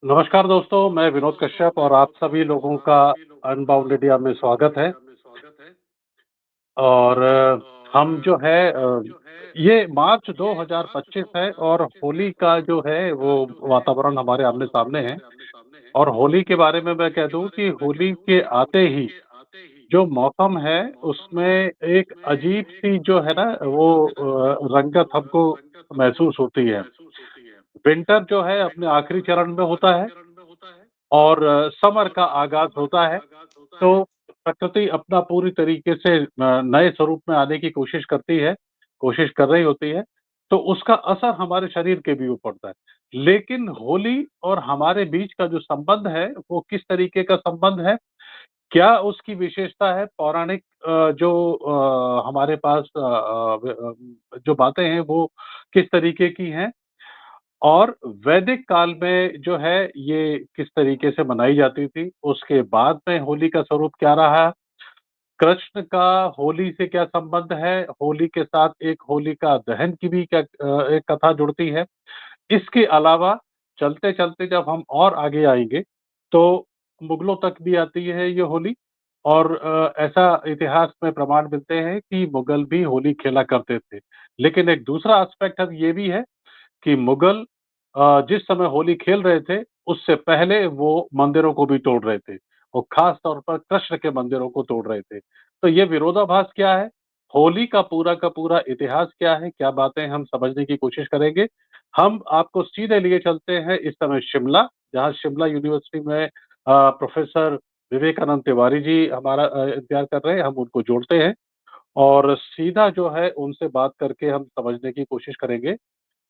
नमस्कार दोस्तों, मैं विनोद कश्यप और आप सभी लोगों का अनबाउंड इंडिया में स्वागत है। और हम जो है ये मार्च 2025 है और होली का जो है वो वातावरण हमारे आमने-सामने है। और होली के बारे में मैं कह दूँ कि होली के आते ही जो मौसम है उसमें एक अजीब-सी जो है ना वो रंगत हमको महसूस होती है। विंटर जो है अपने आखिरी चरण में होता है और समर का आगाज़ होता है। तो प्रकृति अपना पूरी तरीके से नए स्वरूप में आने की कोशिश करती है, कोशिश कर रही होती है, तो उसका असर हमारे शरीर के भी ऊपर पड़ता है। लेकिन होली और हमारे बीच का जो संबंध है, वो किस तरीके का संबंध है? क्या उसकी विशेषता है? पौराणिक जो हमारे पास जो बातें हैं, वो किस तरीके की हैं? और वैदिक काल में जो है, ये किस तरीके से मनाई जाती थी? उसके बाद में होली का स्वरूप क्या रहा? कृष्ण का होली से क्या संबंध है? होली के साथ एक होलिका दहन की भी क्या एक कथा जुड़ती है। इसके अलावा चलते-चलते जब हम और आगे आएँगे, तो मुगलों तक भी आती है ये होली और ऐसा इतिहास में प्रमाण मिलते हैं कि मुगल भी होली खेला करते थे। लेकिन एक दूसरा एस्पेक्ट अब ये भी है कि मुगल जिस समय होली खेल रहे थे, उससे पहले वो मंदिरों को भी तोड़ रहे थे और ख़ास तौर पर कृष्ण के मंदिरों को तोड़ रहे थे। तो ये विरोधाभास क्या है? होली का पूरा इतिहास क्या है? क्या बातें हम समझने की कोशिश करेंगे। हम आपको सीधे लिए चलते हैं इस समय शिमला, जहाँ शिमला यूनिवर्सिटी में प्रोफ़ेसर विवेकानंद तिवारी जी हमारा इंतज़ार कर रहे हैं, हम उनको जोड़ते हैं और सीधा जो है उनसे बात करके हम समझने की कोशिश करेंगे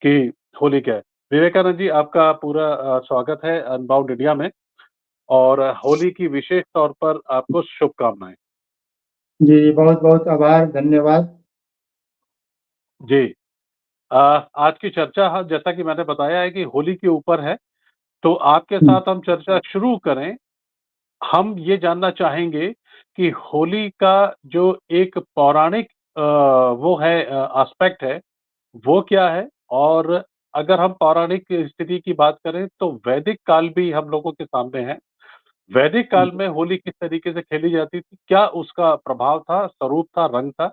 कि होली क्या है? विवेकानंद जी आपका पूरा स्वागत है अनबाउंड इंडिया में और होली की विशेष तौर पर आपको शुभकामनाएँ। जी, बहुत-बहुत आभार, धन्यवाद। जी। आज की चर्चा जैसा कि मैंने बताया है कि होली के ऊपर है, तो आपके हुँ, साथ हम चर्चा शुरू करें। हम ये जानना चाहेंगे कि होली का जो एक पौराणिक वो है एस्पेक्ट है, वो क्या है? और अगर हम पौराणिक स्थिति की बात करें तो वैदिक काल भी हम लोगों के सामने है। वैदिक काल में होली किस तरीके से खेली जाती थी? क्या उसका प्रभाव था, स्वरूप था, रंग था?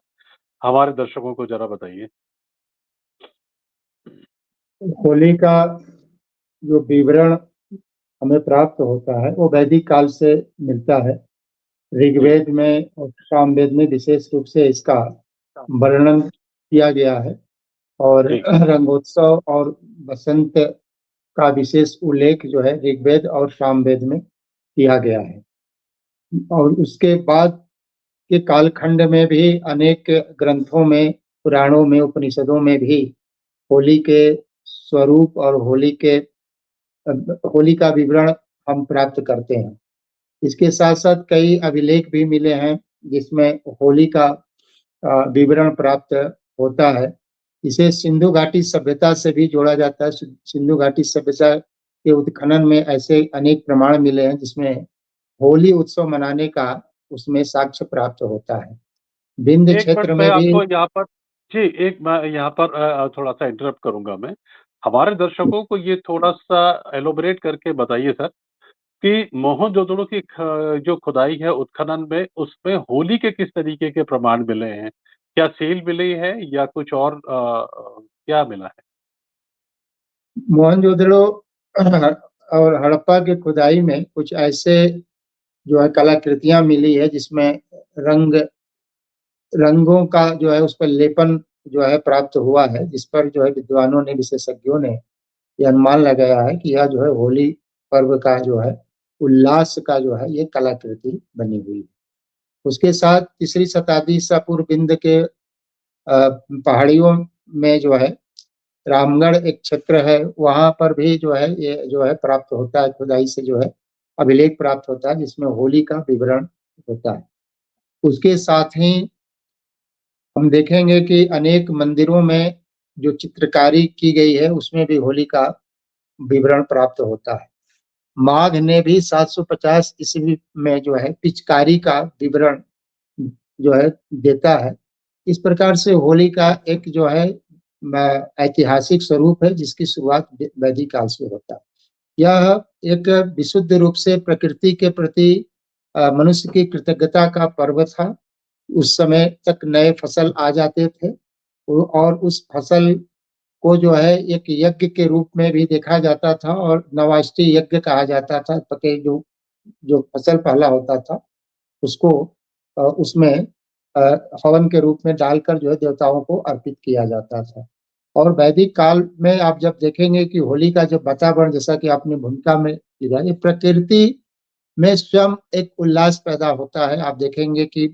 हमारे दर्शकों को ज़रा बताइए। होली का जो विवरण हमें प्राप्त होता है, वो वैदिक काल से मिलता है। जी, ऋग्वेद में और सामवेद में विशेष रूप से इसका वर्णन किया गया है और जी। रंगोत्सव और बसंत का विशेष उल्लेख जो है ऋग्वेद और सामवेद में किया गया है। और उसके बाद के कालखंड में भी अनेक ग्रंथों में, पुराणों में, उपनिषदों में भी होली के स्वरूप और होली का विवरण हम प्राप्त करते हैं। इसके साथ-साथ कई अभिलेख भी मिले हैं, जिसमें होली का विवरण प्राप्त होता है। इसे सिंधु घाटी सभ्यता से भी जोड़ा जाता है। सिंधु घाटी सभ्यता के उत्खनन में ऐसे अनेक प्रमाण मिले हैं, जिसमें होली उत्सव मनाने का उसमें साक्ष्य प्राप्त होता है। विंध्य एक मिनट क्षेत्र मैं में भी आपको यहाँ पर जी, एक मैं यहाँ पर थोड़ा-सा इंटरप्ट करूँगा मैं। हमारे दर्शकों को ये थोड़ा-सा एलैबोरेट करके बताइए सर कि मोहनजोदड़ो की जो खुदाई है उत्खनन में, उसमें होली के किस तरीके के प्रमाण मिले हैं? क्या सील मिली है या कुछ और क्या मिला है? मोहनजोदड़ो और हड़प्पा की खुदाई में कुछ ऐसे जो है कलाकृतियाँ मिली है, जिसमें रंग रंगों का जो है उस पर लेपन जो है प्राप्त हुआ है, जिस पर जो है विद्वानों ने, विशेषज्ञों ने ये अनुमान लगाया है कि यह जो है होली पर्व का जो है उल्लास का जो है ये कलाकृति बनी हुई है। उसके साथ तीसरी शताब्दी ईसा पूर्व विंध्य के पहाड़ियों में जो है रामगढ़ एक क्षेत्र है, वहाँ पर भी जो है ये जो है प्राप्त होता है, खुदाई से जो है अभिलेख प्राप्त होता है, जिसमें होली का विवरण होता है। उसके साथ ही हम देखेंगे कि अनेक मंदिरों में जो चित्रकारी की गई है, उसमें भी होली का विवरण प्राप्त होता है। माघ ने भी 750 ईस्वी में जो है पिचकारी का विवरण जो है देता है। इस प्रकार से होली का एक जो है ऐतिहासिक स्वरूप है, जिसकी शुरुआत वैदिक काल से होता है। यह एक विशुद्ध रूप से प्रकृति के प्रति मनुष्य की कृतज्ञता का पर्व था। उस समय तक नए फसल आ जाते थे और उस फसल को जो है एक यज्ञ के रूप में भी देखा जाता था और नवाष्टि यज्ञ कहा जाता था। पके जो जो फसल पहला होता था उसको उसमें हवन के रूप में डालकर जो है देवताओं को अर्पित किया जाता था। और वैदिक काल में आप जब देखेंगे कि होली का जब वातावरण, जैसा कि आपने भूमिका में लिया, ये प्रकृति में स्वयं एक उल्लास पैदा होता है। आप देखेंगे कि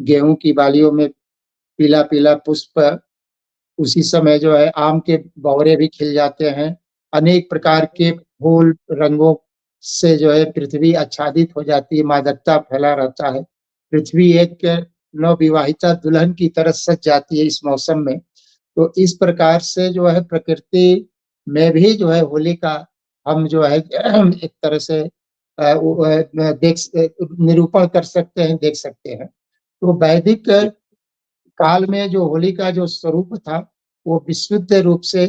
गेहूं की बालियों में पीला पीला पुष्प, उसी समय जो है आम के बौरे भी खिल जाते हैं। अनेक प्रकार के फूल रंगों से जो है पृथ्वी आच्छादित हो जाती है, मादकता फैला रहता है। पृथ्वी एक नवविवाहिता दुल्हन की तरह सज जाती है इस मौसम में। तो इस प्रकार से जो है प्रकृति में भी जो है होली का हम जो है एक तरह से देख निरूपण कर सकते हैं, देख सकते हैं। तो वैदिक काल में जो होली का जो स्वरूप था वो विशुद्ध रूप से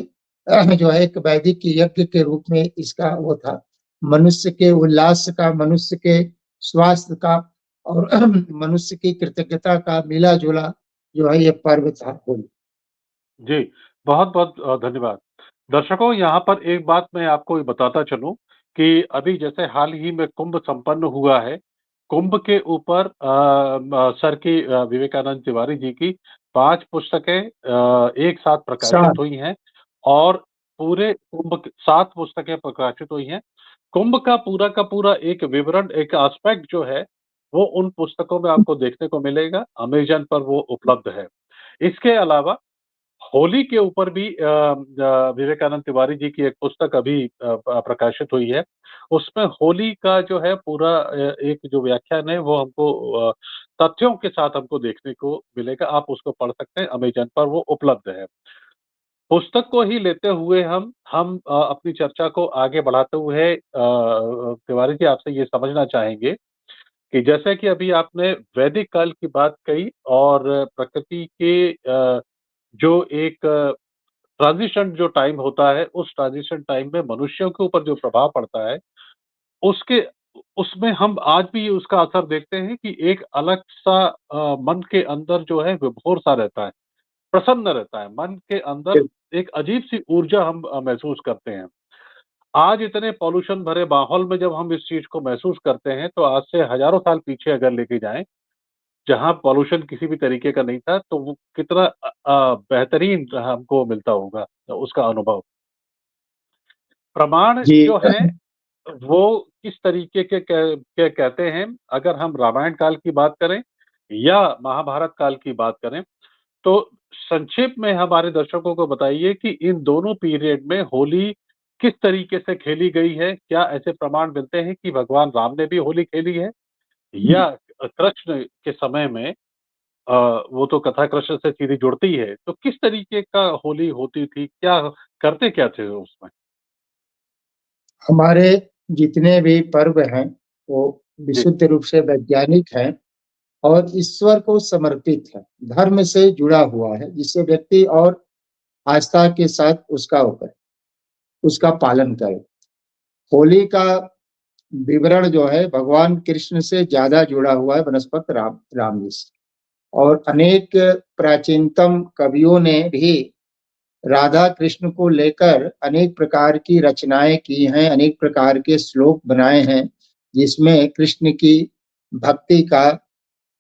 जो है एक वैदिक यज्ञ के रूप में इसका वो था। मनुष्य के उल्लास का, मनुष्य के स्वास्थ्य का और मनुष्य की कृतज्ञता का मिला जुला जो है ये पर्व था होली। जी, बहुत-बहुत धन्यवाद। दर्शकों, यहाँ पर एक बात मैं आपको ये बताता चलूँ कि अभी जैसे हाल ही में कुंभ संपन्न हुआ है। कुंभ के ऊपर सर की विवेकानंद तिवारी जी की 5 पुस्तकें एक साथ प्रकाशित साथ हुई हैं और पूरे कुंभ क 7 पुस्तकें प्रकाशित हुई हैं। कुंभ का पूरा एक विवरण, एक एस्पेक्ट जो है, वो उन पुस्तकों में आपको देखने को मिलेगा। अमेज़न पर वो उपलब्ध है। इसके अलावा होली के ऊपर भी विवेकानंद तिवारी जी की एक पुस्तक अभी प्रकाशित हुई है। उसमें होली का जो है पूरा एक जो व्याख्यान है वो हमको तथ्यों के साथ हमको देखने को मिलेगा। आप उसको पढ़ सकते हैं, अमेज़न पर वो उपलब्ध है। पुस्तक को ही लेते हुए हम अपनी चर्चा को आगे बढ़ाते हुए तिवारी जी आपसे ये समझना चाहेंगे कि जैसे कि अभी आपने वैदिक काल की बात कही और प्रकृति के जो एक ट्रांज़िशन जो टाइम होता है, उस ट्रांज़िशन टाइम में मनुष्यों के ऊपर जो प्रभाव पड़ता है, उसके उसमें हम आज भी उसका असर देखते हैं कि एक अलग-सा मन के अंदर जो है विभोर-सा रहता है, प्रसन्न रहता है। मन के अंदर एक अजीब-सी ऊर्जा हम महसूस करते हैं। आज इतने पॉल्यूशन भरे माहौल में जब हम इस चीज़ को महसूस करते हैं, तो आज से हज़ारों साल पीछे अगर लेके जाएँ, जहाँ पॉल्यूशन किसी भी तरीके का नहीं था, तो वो कितना बेहतरीन हमको मिलता होगा उसका अनुभव। प्रमाण जी। जो हैं, वो किस तरीके के कहते हैं, अगर हम रामायण काल की बात करें या महाभारत काल की बात करें, तो संक्षेप में हमारे दर्शकों को बताइए कि इन दोनों पीरियड में होली किस तरीके से खेली गई है? क्या ऐसे प्रमाण मिलते हैं कि भगवान राम ने भी होली खेली है? या कृष्ण के समय में वो तो कथा कृष्ण से सीधी जुड़ती है, तो किस तरीके का होली होती थी? क्या करते क्या थे उसमें? हमारे जितने भी पर्व हैं वो जी, विशुद्ध रूप से वैज्ञानिक हैं और ईश्वर को समर्पित है, धर्म से जुड़ा हुआ है, जिससे व्यक्ति और आस्था के साथ उसका पालन करे। होली का विवरण जो है भगवान कृष्ण से ज्यादा जुड़ा हुआ है वनस्पत राम जी से। और अनेक प्राचीनतम कवियों ने भी राधा कृष्ण को लेकर अनेक प्रकार की रचनाएं की हैं, अनेक प्रकार के श्लोक बनाए हैं, जिसमें कृष्ण की भक्ति का,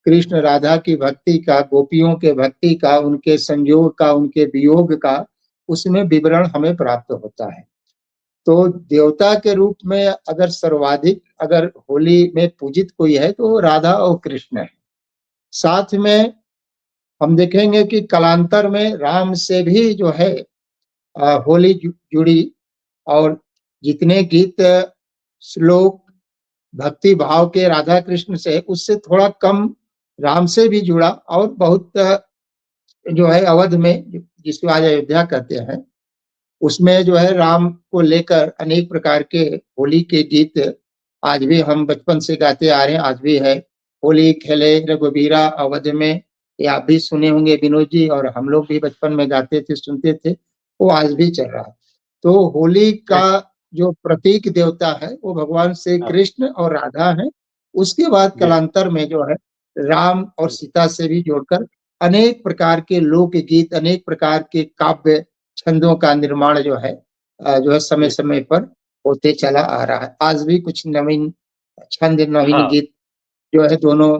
कृष्ण राधा की भक्ति का, गोपियों के भक्ति का, उनके संयोग का, उनके वियोग का उसमें विवरण हमें प्राप्त होता है। तो देवता के रूप में अगर सर्वाधिक अगर होली में पूजित कोई है तो राधा और कृष्ण है। साथ में हम देखेंगे कि कालांतर में राम से भी जो है होली जुड़ी और जितने गीत श्लोक भक्ति भाव के राधा कृष्ण से, उससे थोड़ा कम राम से भी जुड़ा और बहुत जो है अवध में जिसको आज अयोध्या कहते हैं, उसमें जो है राम को लेकर अनेक प्रकार के होली के गीत आज भी हम बचपन से गाते आ रहे हैं, आज भी है। होली खेले रघुबीरा अवध में, ये आप भी सुने होंगे विनोद जी, और हम लोग भी बचपन में गाते थे, सुनते थे, वो आज भी चल रहा है। तो होली जी, का जो प्रतीक देवता है वो भगवान श्री हाँ, कृष्ण और राधा हैं। उसके बाद जी, कालांतर में जो है राम और हुँ, सीता से भी जोड़कर अनेक प्रकार के लोकगीत, अनेक प्रकार के काव्य छंदों का निर्माण जो है समय जी, समय पर होते चला आ रहा है। आज भी कुछ नवीन छंद, नवीन हाँ, गीत जो है दोनों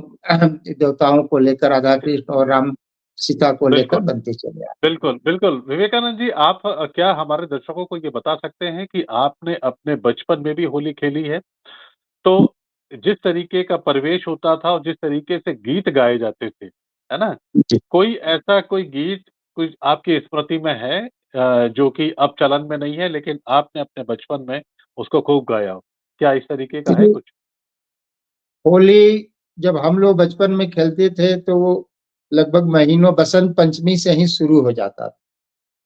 देवताओं को लेकर, राधा कृष्ण और राम सीता को लेकर बिल्कुल, बनते चले आए। बिल्कुल, बिल्कुल। विवेकानंद जी, आप क्या हमारे दर्शकों को ये बता सकते हैं कि आपने अपने बचपन में भी होली खेली है? तो जिस तरीके का परिवेश होता था और जिस तरीके से गीत गाए जाते थे, है ना? जी। कोई ऐसा कोई गीत कोई आपकी स्मृति में है जो कि अब चलन में नहीं है लेकिन आपने अपने बचपन में उसको खूब गाया हो? क्या इस तरीके का है देखिए, कुछ? होली जब हम लोग बचपन में खेलते थे तो वो लगभग महीनों बसंत पंचमी से ही शुरू हो जाता था।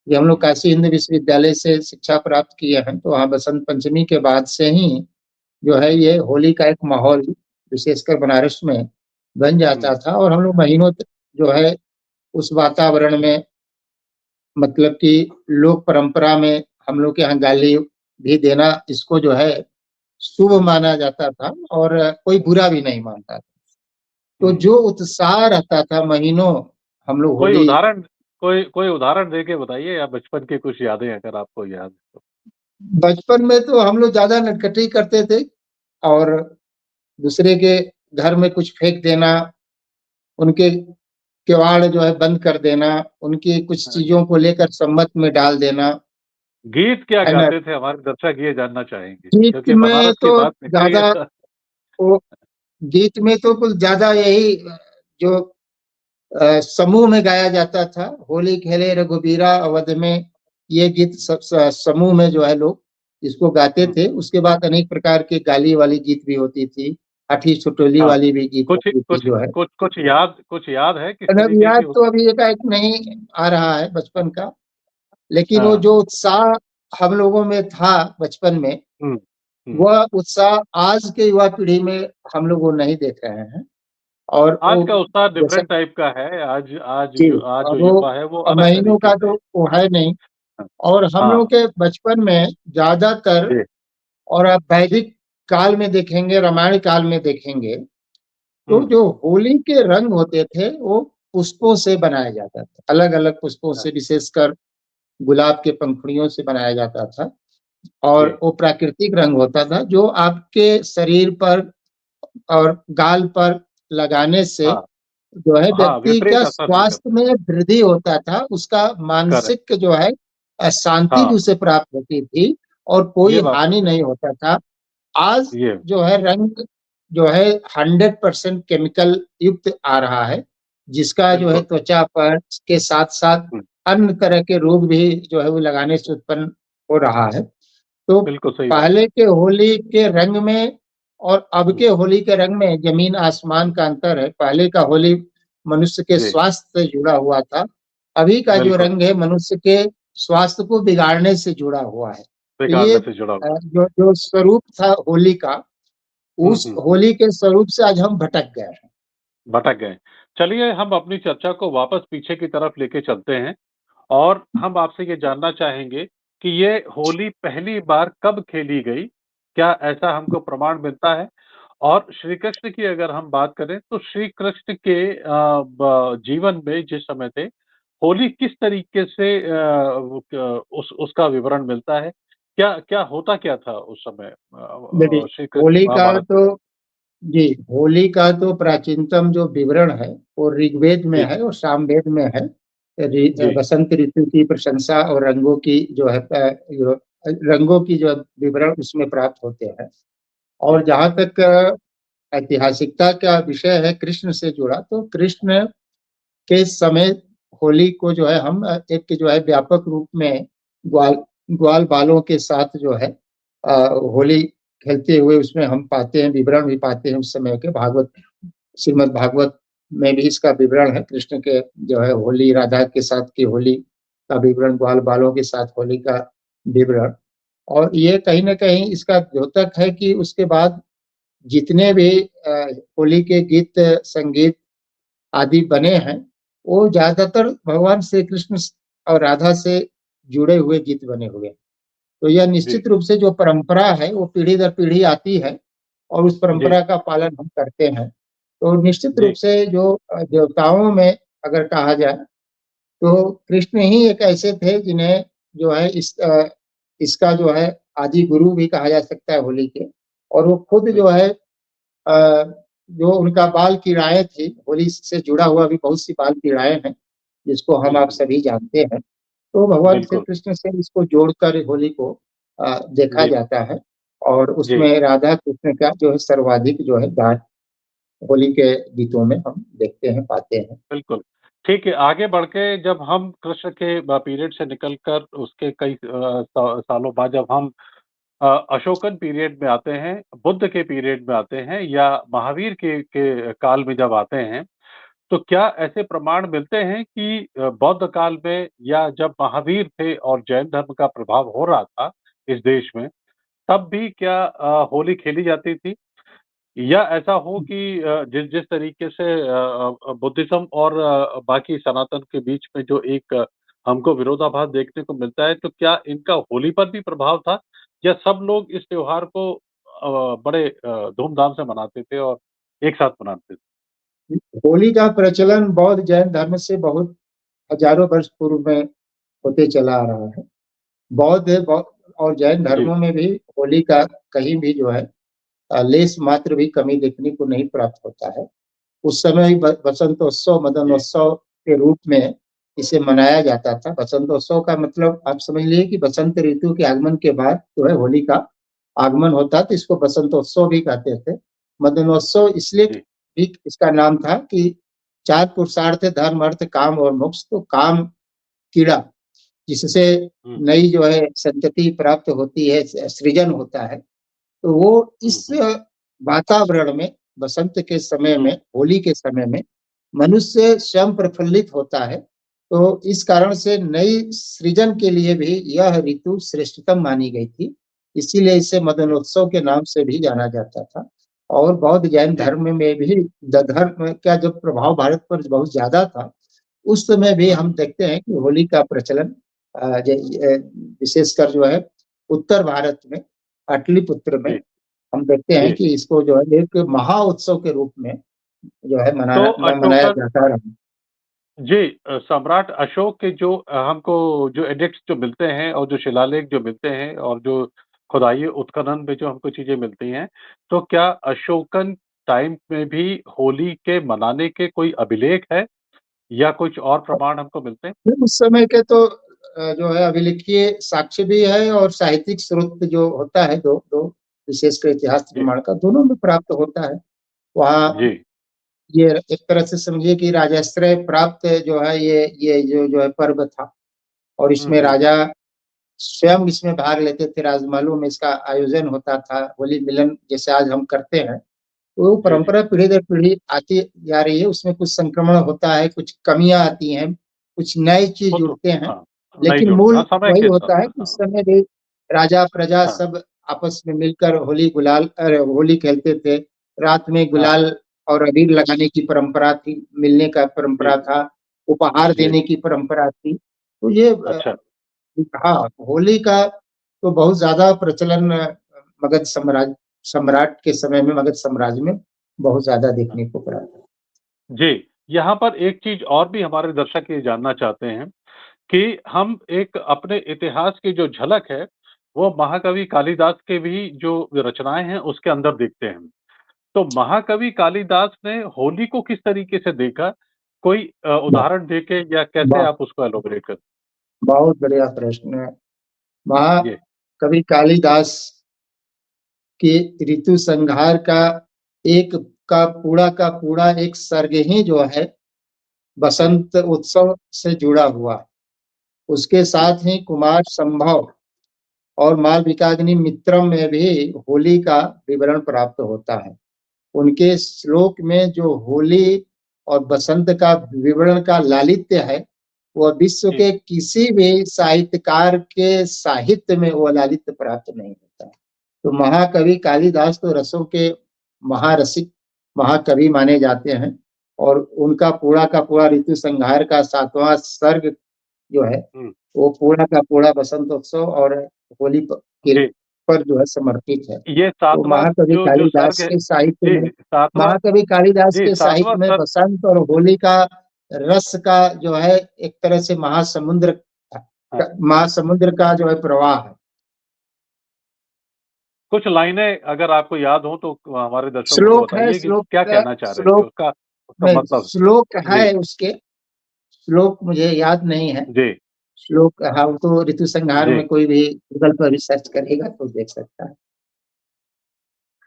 ये हम लोग हुँ, काशी हिंद विश्वविद्यालय से शिक्षा प्राप्त किए हैं, तो वहाँ बसंत पंचमी के बाद से ही जो है ये होली का एक माहौल विशेषकर बनारस में बन जाता हुँ, था, और हम लोग महीनों तक जो है उस वातावरण में, मतलब कि लोक परंपरा में हम लोग के यहाँ गाली भी देना इसको जो है शुभ हुँ, माना जाता था, और कोई बुरा भी नहीं मानता था। तो हुँ। जो उत्साह रहता था महीनों, हम लोग कोई होली उदाहरण कोई उदाहरण देके बताइए या बचपन की कुछ यादें अगर आपको याद हो? बचपन में तो हम लोग ज्यादा नटखटी करते थे, और दूसरे के घर में कुछ फेंक देना, उनके किवाड़ जो है बंद कर देना, उनकी कुछ हाँ, चीजों को लेकर सम्मत में डाल देना, गीत क्या है ना। गाते थे हमारे दर्शक ये जानना चाहेंगे गीत क्योंकि में बनारस की तो बात निकली है ज्यादा तो वो गीत में तो कुछ ज्यादा यही जो समूह में गाया जाता था, होली खेले रघुबीरा अवध में, ये गीत समूह में जो है लोग इसको गाते हुँ, थे। उसके बाद अनेक प्रकार के गाली वाली गीत भी होती थी, हाथी छुटोली हाँ। वाली भी गीत कुछ होती थी कुछ जो है। कुछ याद है किस अब तरीके की याद तो होती थी? अभी एकाएक नहीं आ रहा है बचपन का, लेकिन वो हाँ, जो उत्साह हम लोगों में था बचपन में, हुँ, हुँ। वह उत्साह आज के युवा पीढ़ी में हम लोग वो नहीं देख रहे हैं। और आज वो का उत्साह जैसा, डिफरेंट टाइप का है। जी, आज जो अब वो युवा है वो अलग महीनों तरीके का से तो है। वो है नहीं। हाँ, और हम लोग हाँ, के बचपन में ज्यादातर, जी। और आप वैदिक काल में देखेंगे, रामायण काल में देखेंगे, तो हुँ, जो होली के रंग होते थे वो पुष्पों से बनाया जाता था, अलग अलग पुष्पों हाँ, से, विशेषकर गुलाब के पंखुड़ियों से बनाया जाता था। और जी। वो प्राकृतिक रंग होता था जो आपके शरीर पर और गाल पर लगाने से हाँ, जो है हाँ, व्यक्ति विपरीत का असर नहीं स्वास्थ्य करता। में वृद्धि होता था, उसका करेक्ट। मानसिक जो है शांति भी हाँ, उसे प्राप्त होती थी, और कोई ये बात तो हानि सही नहीं है। होता था। आज ये जो है रंग जो है 100% केमिकल युक्त आ रहा है, जिसका जो है बिल्कुल। त्वचा पर के साथ साथ हुँ, अन्य तरह के रोग भी जो है वो लगाने से उत्पन्न हो रहा है। तो बिल्कुल सही बात है। पहले के होली के रंग में और अब हुँ, के होली के रंग में जमीन आसमान का अंतर है। पहले का होली मनुष्य के जी, स्वास्थ्य से जुड़ा हुआ था, अभी का जो बिल्कुल। रंग है मनुष्य के स्वास्थ्य को बिगाड़ने से जुड़ा हुआ है। तो ये बिगाड़ने से जुड़ा हुआ है। जो जो स्वरूप था होली का, हुँ, उस हुँ, हुँ। होली के स्वरूप से आज हम भटक गए हैं। भटक गए। चलिए हम अपनी चर्चा को वापस पीछे की तरफ लेके चलते हैं और हम आपसे ये जानना चाहेंगे कि ये होली पहली बार कब खेली गई? क्या ऐसा हमको प्रमाण मिलता है? और श्री कृष्ण की अगर हम बात करें तो श्री कृष्ण के जीवन में जिस समय थे, होली किस तरीके से उसका विवरण मिलता है? क्या क्या होता क्या था उस समय देखिए, श्री कृष्ण होली का महाभारत के तो समय? जी, होली का तो प्राचीनतम जो विवरण है वो ऋग्वेद में जी, है और सामवेद में है। जी, बसंत ऋतु की प्रशंसा और रंगों की जो है रंगों की जो विवरण उसमें प्राप्त होते हैं। जी, और जहाँ तक ऐतिहासिकता का विषय है कृष्ण से जुड़ा, तो कृष्ण के समय होली को जो है हम एक जो है व्यापक रूप में ग्वाल ग्वाल बालों के साथ जो है होली खेलते हुए उसमें हम पाते हैं, विवरण भी पाते हैं उस समय के। भागवत, श्रीमद् भागवत में भी इसका विवरण है, कृष्ण के जो है होली, राधा के साथ की होली का विवरण, ग्वाल बालों के साथ होली का विवरण। और ये कहीं ना कहीं इसका द्योतक है कि उसके बाद जितने भी होली के गीत संगीत आदि बने हैं, वो ज्यादातर भगवान श्री कृष्ण और राधा से जुड़े हुए गीत बने हुए हैं। तो यह जी, निश्चित रूप से जो परंपरा है वो पीढ़ी दर पीढ़ी आती है और उस जी, परंपरा का पालन हम करते हैं। तो निश्चित रूप जी, से जो देवताओं में अगर कहा जाए तो कृष्ण ही एक ऐसे थे जिन्हें जो है इसका जो है आदि गुरु भी कहा जा सकता है होली के। और वो खुद जो बिल्कुल, है जो उनका बाल क्रीड़ाएँ थी, होली से जुड़ा हुआ भी बहुत सी बाल क्रीड़ाएँ हैं, जिसको हम आप बिल्कुल, सभी जानते हैं। तो भगवान श्री बिल्कुल, कृष्ण से इसको जोड़कर होली को देखा जी, जाता है और जी, उसमें राधा कृष्ण का जो है सर्वाधिक जो है गान होली के गीतों में हम देखते हैं, पाते हैं। बिल्कुल। ठीक है, आगे बढ़ के जब हम कृष्ण के पीरियड से निकल कर उसके कई सालों बाद जब हम अशोकन पीरियड में आते हैं, बुद्ध के पीरियड में आते हैं या महावीर के काल में जब आते हैं, तो क्या ऐसे प्रमाण मिलते हैं कि बौद्ध काल में या जब महावीर थे और जैन धर्म का प्रभाव हो रहा था इस देश में, तब भी क्या होली खेली जाती थी? या ऐसा हो कि जिस जिस तरीके से बुद्धिज़्म और बाकी सनातन के बीच में जो एक हमको विरोधाभास देखने को मिलता है, तो क्या इनका होली पर भी प्रभाव था? या सब लोग इस त्योहार को बड़े धूमधाम से मनाते थे और एक साथ मनाते थे? होली का प्रचलन बौद्ध जैन धर्म से बहुत हजारों वर्ष पूर्व में होते चला आ रहा है। बौद्ध और जैन जी, धर्मों में भी होली का कहीं भी जो है लेस मात्र भी कमी देखने को नहीं प्राप्त होता है। उस समय बसंतोत्सव, जी, मदनोत्सव के रूप में इसे मनाया जाता था। बसंतोत्सव का मतलब आप समझ लीजिए कि बसंत ऋतु के आगमन के बाद जो है होली का आगमन होता, तो इसको बसंतोत्सव भी कहते थे। मदनोत्सव इसलिए जी। भी इसका नाम था कि 4 पुरुषार्थ थे, धर्म, अर्थ, काम और मोक्ष। तो काम कीड़ा जिससे हुँ, नई जो है संतति प्राप्त होती है, सृजन होता है। तो वो हुँ, इस हुँ, वातावरण में बसंत के समय हुँ, में, होली के समय में मनुष्य स्वयं प्रफुल्लित होता है। तो इस कारण से नई सृजन के लिए भी यह ऋतु श्रेष्ठतम मानी गई थी। इसीलिए इसे जी, मदनोत्सव के नाम से भी जाना जाता था। और बौद्ध जैन जी, धर्म में भी धर्म का जो प्रभाव भारत पर बहुत ज्यादा था, उस समय भी हुँ, हम हुँ, देखते हैं कि होली का प्रचलन विशेषकर जो है उत्तर भारत में, पाटलिपुत्र में जी, हम देखते हैं जी। कि इसको जो है एक महा उत्सव के रूप में जो है तो मनाया अशोकन जाता रहा। जी, सम्राट अशोक के जो हमको जो एडिक्ट्स जो मिलते हैं और जो शिलालेख जो मिलते हैं और जो खुदाई उत्खनन में जो हमको चीज़ें मिलती हैं, तो क्या अशोकन टाइम में भी होली के मनाने के कोई अभिलेख है या कुछ और प्रमाण हमको मिलते हैं? फिर उस समय के तो जो है अभिलेखीय साक्ष्य भी है और साहित्यिक स्रोत जो होता है, दो दो विशेषकर इतिहास जी, प्रमाण का दोनों में प्राप्त होता है। वहाँ जी। ये एक तरह से समझिए कि राजाश्रय प्राप्त जो है ये जो है पर्व था और हुँ, इसमें हुँ। राजा स्वयं इसमें भाग लेते थे। राजमहलों में इसका आयोजन होता था, होली मिलन जैसे आज हम करते हैं। तो वो जी, जी। परंपरा पीढ़ी दर पीढ़ी आती जा रही है। उसमें कुछ संक्रमण होता है, कुछ कमियां आती हैं, कुछ नए चीज वो तो जुड़ते हैं, हाँ, नहीं लेकिन जुड़ते। मूल हाँ, समय वही के हिसाब होता है से। कि उस हाँ, समय भी राजा प्रजा हाँ, सब आपस में मिलकर होली गुलाल अरे होली खेलते थे। रात में हाँ। गुलाल और अबीर लगाने की परंपरा थी, मिलने का जी, परंपरा था, उपहार जी। देने की परंपरा थी। तो ये अच्छा। हाँ, होली का तो बहुत ज्यादा प्रचलन मगध साम्राज्य सम्राट के समय में, मगध साम्राज्य में बहुत ज्यादा हाँ। देखने को पड़ा था। जी, यहाँ पर एक चीज़ और भी हमारे दर्शक ये जानना चाहते हैं कि हम एक अपने इतिहास की जो झलक है, वो महाकवि कालिदास के भी जो रचनाएँ हैं, उसके अंदर देखते हैं। तो महाकवि कालिदास ने होली को किस तरीके से देखा? कोई ब- उदाहरण देके या कैसे ब- आप उसको एलॉबरेट कर बहुत बढ़िया प्रश्न है। जी, महाकवि कालिदास के ऋतु संहार का पूरा एक सर्ग ही जो है जी, बसंत उत्सव से जुड़ा हुआ है। उसके जी, साथ ही कुमार संभव और मालविकाग्नि मित्रम में भी होली का विवरण प्राप्त होता है। उनके श्लोक में जो होली और बसंत का विवरण का लालित्य है, वह विश्व जी, के किसी भी साहित्यकार के साहित्य में वह लालित्य प्राप्त नहीं होता है। तो महाकवि कालिदास तो रसों के महारसिक महाकवि माने जाते हैं और उनका पूरा का पूरा ऋतु संहार का 7वां सर्ग जो है हुँ, वो पूरा का पूरा बसंत उत्सव और होली के जी, पर जो है समर्पित है। ये तो सातवां महाकवि जो जो कालिदास सर्ग है। के साहित्य जी, में सातवां। महाकवि कालिदास जी, के सातवां साहित्य में सर्ग। बसंत और होली का रस का जो है एक तरह से हाँ, महासमुद्र का जो है प्रवाह है। कुछ लाइनें अगर आपको याद हो तो हमारे दर्शकों को श्लोक है, बताइए कि क्या कहना चाह रहे थे, श्लोक उसका उसका में मतलब। श्लोक है जी, उसके, श्लोक मुझे याद नहीं है। जी, श्लोक हाँ, तो ऋतु संहार जी। में कोई भी गूगल पर भी सर्च करेगा तो देख सकता है।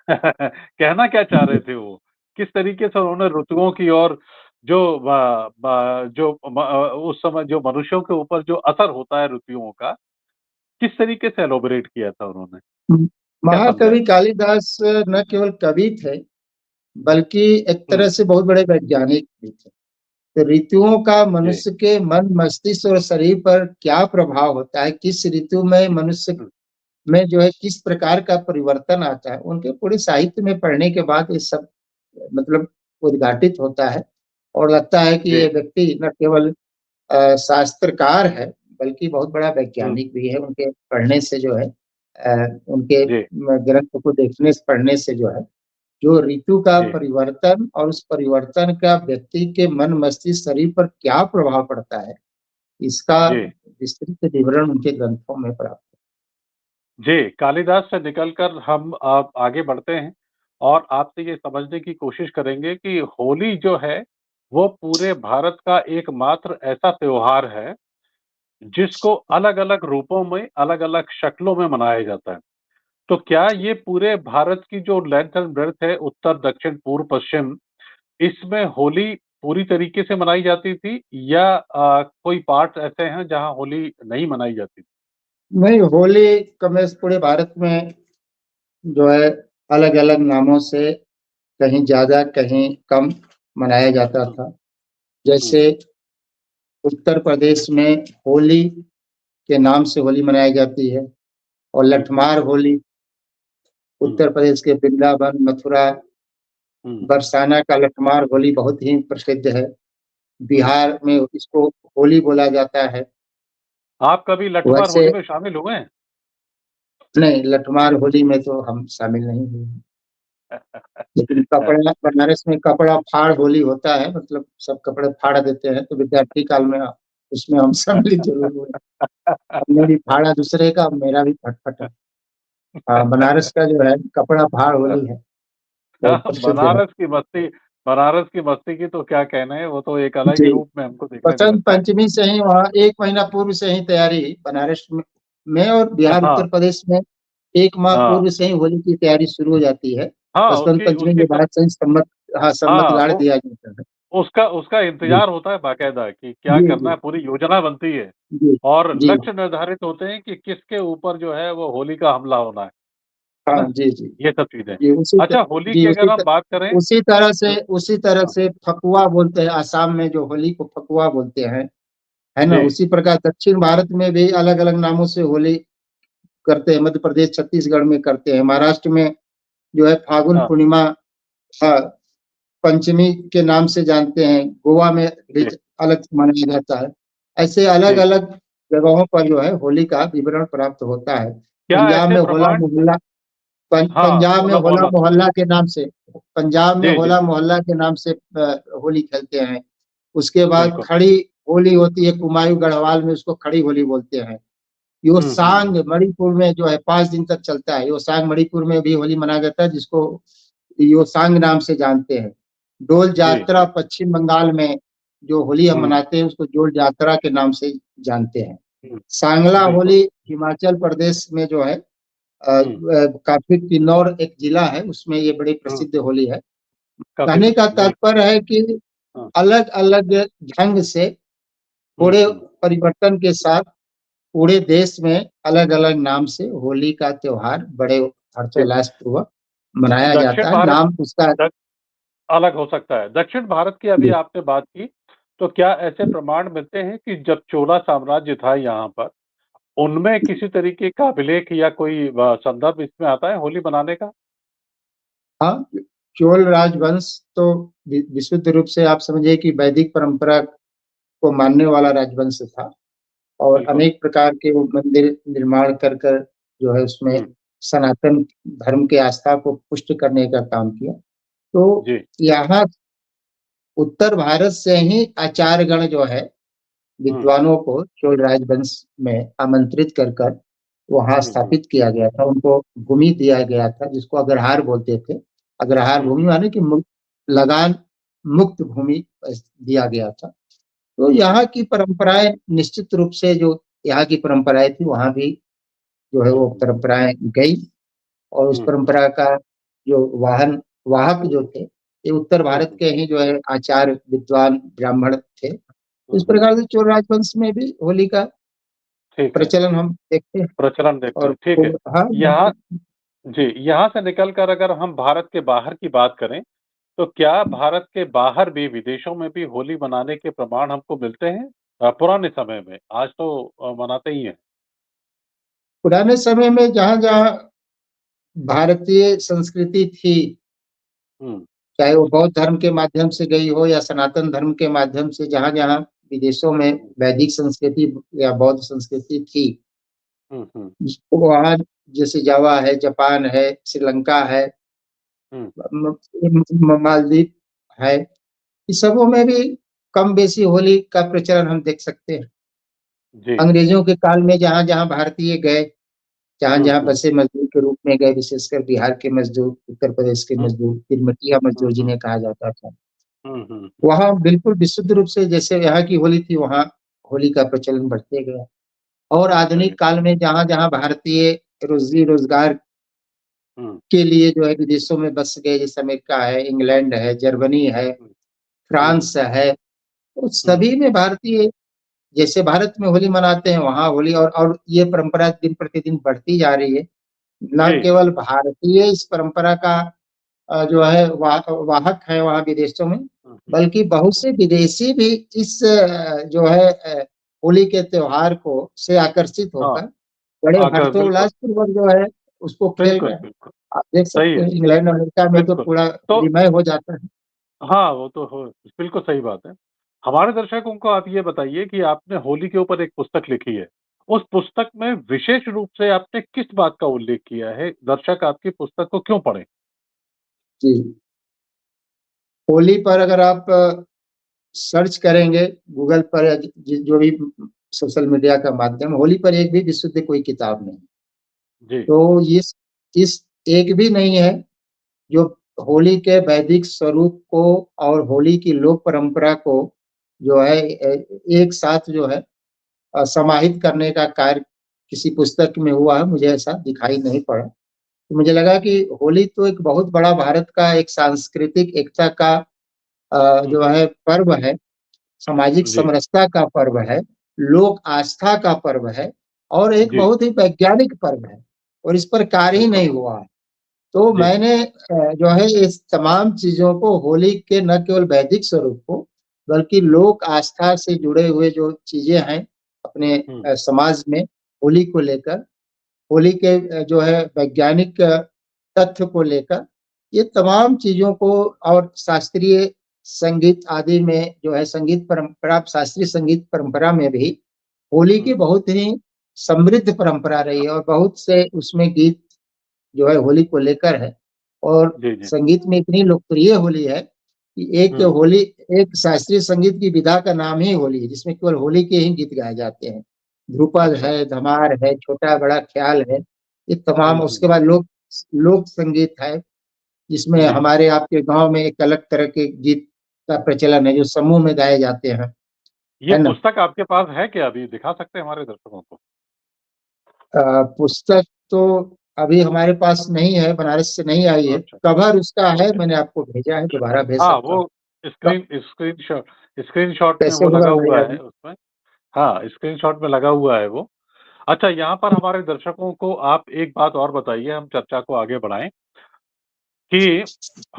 कहना क्या चाह रहे थे वो? किस तरीके से उन्होंने ऋतुओं की और जो उस समय जो मनुष्यों के ऊपर जो असर होता है ऋतुओं का, किस तरीके से एलॉबरेट किया था उन्होंने? क्या समझाया? महाकवि कालिदास न केवल कवि थे बल्कि एक हुँ, तरह से बहुत बड़े वैज्ञानिक भी थे। तो ऋतुओं का जी। मनुष्य के मन मस्तिष्क और शरीर पर क्या प्रभाव होता है, किस ऋतु में मनुष्य हुँ, में जो है किस प्रकार का परिवर्तन आता है, उनके पूरे साहित्य में पढ़ने के बाद ये सब मतलब उद्घाटित होता है। और लगता है कि जी, ये व्यक्ति न केवल शास्त्रकार है बल्कि बहुत बड़ा हुँ, वैज्ञानिक भी है। उनके पढ़ने से जो है उनके जी, ग्रंथ को देखने से पढ़ने से जो है जो ऋतु का जी, परिवर्तन और उस परिवर्तन का व्यक्ति के मन मस्तिष्क शरीर पर क्या प्रभाव पड़ता है, इसका जी, विस्तृत विवरण उनके ग्रंथों में प्राप्त जी। कालिदास से निकलकर हम अब आगे बढ़ते हैं और आपसे ये समझने की कोशिश करेंगे कि होली जो है, वो पूरे भारत का एकमात्र ऐसा त्योहार है, जिसको अलग-अलग रूपों में, अलग-अलग शक्लों में मनाया जाता है। तो क्या ये पूरे भारत की जो लेंथ एंड ब्रेडथ है, उत्तर, दक्षिण, पूर्व, पश्चिम, इसमें होली पूरी तरीके से मनाई जाती थी या कोई पार्ट्स ऐसे हैं जहाँ होली नहीं मनाई जाती? है। नहीं, होली कमेश पूरे भारत में जो है अलग अलग नामों से कहीं ज्यादा कहीं कम मनाया जाता हुँ, था। हुँ, जैसे उत्तर प्रदेश में होली के नाम से होली मनाई जाती है और हुँ, लठमार होली हुँ, उत्तर प्रदेश के वृंदावन मथुरा हुँ, बरसाना का लठमार होली बहुत ही प्रसिद्ध है। हुँ। बिहार में इसको होली बोला जाता है। आप कभी लठमार वैसे होली में शामिल हुए हैं? नहीं, लठमार होली में तो हम शामिल नहीं हुए हैं। लेकिन कपड़ा अच्छा। बनारस में कपड़ा फाड़ होली होता है, मतलब सब कपड़े फाड़ देते हैं, तो विद्यार्थी काल में उसमें हम सम्मिलित जरूर हुए। अब मेरी फाड़ा दूसरे का, अब मेरा भी फटफट है। हाँ, बनारस का जो है कपड़ा फाड़ होली है, बहुत हाँ, प्रसिद्ध है। बनारस की मस्ती की तो क्या कहना है, वो तो एक अलग ही जी, रूप में हमको देखने को बसंत मिलता है। पंचमी से ही वहाँ एक महीना पूर्व से ही तैयारी बनारस में और बिहार हाँ, उत्तर प्रदेश में एक माह हाँ, पूर्व से ही होली की तैयारी शुरू हो जाती है। हाँ, बसंत उसकी पंचमी उसकी के क बाद से ही सम्मत, हाँ, सम्मत हाँ, गाड़ वो दिया जाता है। उसका उसका जी इंतज़ार होता है बाकायदा कि क्या जी करना जी है, पूरी योजना बनती है जी और जी। लक्ष्य निर्धारित होते हैं कि किसके ऊपर जो है वो होली का हमला होना है हाँ ना? जी जी ये सब चीज़ें। जी। अच्छा, होली की अगर हम बात करें उसी तरह हाँ, से फकुआ बोलते हैं, आसाम में जो होली को फकुआ बोलते हैं, है ना। जी, उसी प्रकार दक्षिण भारत में भी अलग अलग नामों से होली करते हैं। मध्य प्रदेश छत्तीसगढ़ में करते हैं, महाराष्ट्र में जो है फागुन हाँ, पूर्णिमा, हाँ, पंचमी के नाम से जानते हैं। गोवा में भी जी, अलग से मनाया जाता है। ऐसे अलग जी। अलग जगहों पर जो है होली का विवरण प्राप्त होता है। क्या पंजाब ऐसे में होला प्रमाण मोहल्ला, हाँ, पंजाब में होला होला मोहल्ला। मोहल्ला के नाम से, पंजाब में जी, जी, होला जी, मोहल्ला के नाम से होली खेलते हैं। उसके बाद बिल्कुल। खड़ी होली होती है, कुमायूं गढ़वाल में उसको खड़ी होली बोलते हैं। हुँ, हुँ, हुँ। योसांग मणिपुर में जो है 5 दिन तक चलता है। योसांग मणिपुर में भी होली मनाया जाता है, जिसको योसांग नाम से जानते हैं। डोल जी, जात्रा जी। पश्चिम बंगाल में जो होली हम हुँ, मनाते हैं उसको डोल जात्रा के नाम से जानते हैं। हुँ, सांगला बिल्कुल। होली हिमाचल प्रदेश में जो है हुँ, काफी किन्नौर एक जिला है, उसमें ये बड़ी हुँ, प्रसिद्ध होली है। काफ़ी कहने का प्रसिद्ध बिल्कुल। तात्पर्य है कि हाँ, अलग अलग ढंग से हुँ, थोड़े हुँ। परिवर्तन के साथ पूरे देश में अलग अलग नाम से होली का त्योहार बड़े जी, हर्षोल्लास पूर्वक मनाया दक्षिण जाता है। भारत नाम उसका द अलग हो सकता है। दक्षिण भारत की अभी आपने बात की, तो क्या ऐसे प्रमाण मिलते हैं कि जब चोला साम्राज्य था यहाँ पर, उनमें किसी तरीके का अभिलेख या कोई संदर्भ इसमें आता है होली मनाने का? हाँ, चोल राजवंश तो विशुद्ध रूप से आप समझिए कि वैदिक परंपरा को मानने वाला राजवंश था। और बिल्कुल। अनेक प्रकार के वो मंदिर निर्माण कर कर जो है उसमें हुँ, सनातन धर्म के आस्था को पुष्ट करने का काम किया। तो जी। यहाँ उत्तर भारत से ही आचार्यगण जो है हुँ, विद्वानों को चोल राजवंश में आमंत्रित कर कर वहाँ हुँ, हुँ, स्थापित किया गया था। उनको भूमि दिया गया था जिसको अग्रहार बोलते थे। अग्रहार हुँ, भूमि हुँ, माने कि लगान मुक्त भूमि दिया गया था। तो हुँ, हुँ, यहाँ की परंपराएं निश्चित रूप से जो यहाँ की परंपराएं थी वहाँ भी जो है हुँ, वो हुँ, परंपराएं गई और उस हुँ, हुँ, परंपरा का जो वाहक जो थे ये उत्तर हुँ, भारत हुँ, के ही जो है आचार्य विद्वान ब्राह्मण थे। हुँ, इस हुँ, प्रकार से चोल राजवंश में भी होली का ठीक है। प्रचलन हम देखते हैं। प्रचलन देखते और हैं, ठीक है। हाँ यहाँ बिल्कुल। जी, यहाँ से निकल कर अगर हम भारत के बाहर की बात करें, तो क्या भारत के बाहर भी विदेशों में भी होली मनाने के प्रमाण हमको मिलते हैं? पुराने समय में, आज तो मनाते ही हैं। पुराने समय में जहाँ जहाँ भारतीय संस्कृति थी, हुँ, चाहे वो बौद्ध धर्म के माध्यम से गई हो या सनातन धर्म के माध्यम से, जहाँ जहाँ विदेशों में हुँ, वैदिक संस्कृति या बौद्ध संस्कृति थी, हुँ, हुँ, वहाँ जैसे जावा है, जापान है, श्रीलंका है, हुँ, मालदीव है, इस सबों में भी कम बेसी होली का प्रचलन हम देख सकते हैं। जी। अंग्रेजों के काल में जहाँ जहाँ भारतीय गए, जहाँ हुँ, जहाँ हुँ, बसे मजदूर के रूप में गए, विशेषकर बिहार के मजदूर, उत्तर प्रदेश के हुँ, मजदूर, तिरमटिया हुँ, मजदूर हुँ, जिन्हें कहा जाता था, हुँ, हुँ, वहाँ बिल्कुल विशुद्ध रूप से जैसे यहाँ की होली थी, वहाँ होली का प्रचलन बढ़ते गया। और सही है। आधुनिक काल में जहाँ जहाँ भारतीय रोजी रोजगार हुँ, के लिए जो है विदेशों में बस गए, जैसे अमेरिका है, इंग्लैंड है, जर्मनी है, हुँ, हुँ, हुँ, फ्रांस है, तो हुँ, सभी में भारतीय जैसे भारत में होली मनाते हैं वहाँ होली, और ये परंपरा दिन प्रतिदिन बढ़ती जा रही है। न जी। केवल भारतीय इस परंपरा का जो है वाहक है वहाँ विदेशों में, हुँ, हुँ, बल्कि बहुत से विदेशी भी इस जो है होली के त्योहार को से आकर्षित हाँ, होकर बड़े आकर बिल्कुल, हर्षोल्लास पूर्वक जो है उसको खेल बिल्कुल, रहे हैं। बिल्कुल, आप देख सही सकते है, हैं इंग्लैंड अमेरिका में तो बिल्कुल। पूरा तो विमय हो जाता है। हाँ, वो तो हो बिल्कुल सही बात है। हमारे दर्शकों को आप ये बताइए कि आपने होली के ऊपर एक पुस्तक लिखी है। उस पुस्तक में विशेष रूप से आपने किस बात का उल्लेख किया है? दर्शक आपकी पुस्तक को क्यों पढ़ें? जी, होली पर अगर आप सर्च करेंगे गूगल पर या जो भी सोशल मीडिया का माध्यम, होली पर एक भी विशुद्ध कोई किताब नहीं। जी, तो इस एक भी नहीं है जो होली के वैदिक स्वरूप को और होली की लोक परंपरा को जो है एक साथ जो है समाहित करने का कार्य किसी पुस्तक में हुआ है, मुझे ऐसा दिखाई नहीं पड़ा। तो मुझे लगा कि होली तो एक बहुत बड़ा भारत का एक सांस्कृतिक एकता का हुँ, जो है पर्व है, सामाजिक जी, समरसता का पर्व है, लोक आस्था का पर्व है और एक जी, बहुत ही वैज्ञानिक पर्व है, और इस पर कार्य ही बिल्कुल, नहीं हुआ है। तो जी, मैंने जो है इस तमाम चीज़ों को होली के न केवल वैदिक स्वरूप को, बल्कि लोक आस्था से जुड़े हुए जो चीज़ें हैं अपने हुँ, समाज में होली को लेकर, होली के जो है वैज्ञानिक तथ्य को लेकर, ये तमाम चीज़ों को, और शास्त्रीय संगीत आदि में जो है संगीत परंपरा, शास्त्रीय संगीत परंपरा में भी होली की हुँ, बहुत ही समृद्ध परंपरा रही है और बहुत से उसमें गीत जो है होली को लेकर है। और जी, जी, संगीत में इतनी लोकप्रिय होली है कि एक हुँ, होली, एक शास्त्रीय संगीत की विधा का नाम ही होली है, जिसमें केवल होली के ही गीत गाए जाते हैं। ध्रुपद अच्छा, है, धमार है, छोटा बड़ा ख्याल है, ये तमाम। हुँ, उसके हुँ, बाद लोक संगीत है, जिसमें जी। हमारे आपके गाँव में एक अलग तरह के गीत का प्रचलन है, जो समूह में गाए जाते हैं, ये है ना? पुस्तक आपके पास है क्या अभी? दिखा सकते हैं हमारे दर्शकों को? पुस्तक तो अभी हमारे पास नहीं है, बनारस से नहीं आई है। अच्छा, कवर उसका है, ठीक है। मैंने आपको भेजा है, दोबारा भेज हाँ, सकता हूँ। वो स्क्रीनशॉट में कैसे वो लगा होगा हुआ भैया है जी? उसमें। हाँ, स्क्रीनशॉट में लगा हुआ है वो। अच्छा, यहाँ पर हमारे दर्शकों को आप एक बात और बताइए, हम चर्चा को आगे बढ़ाएँ कि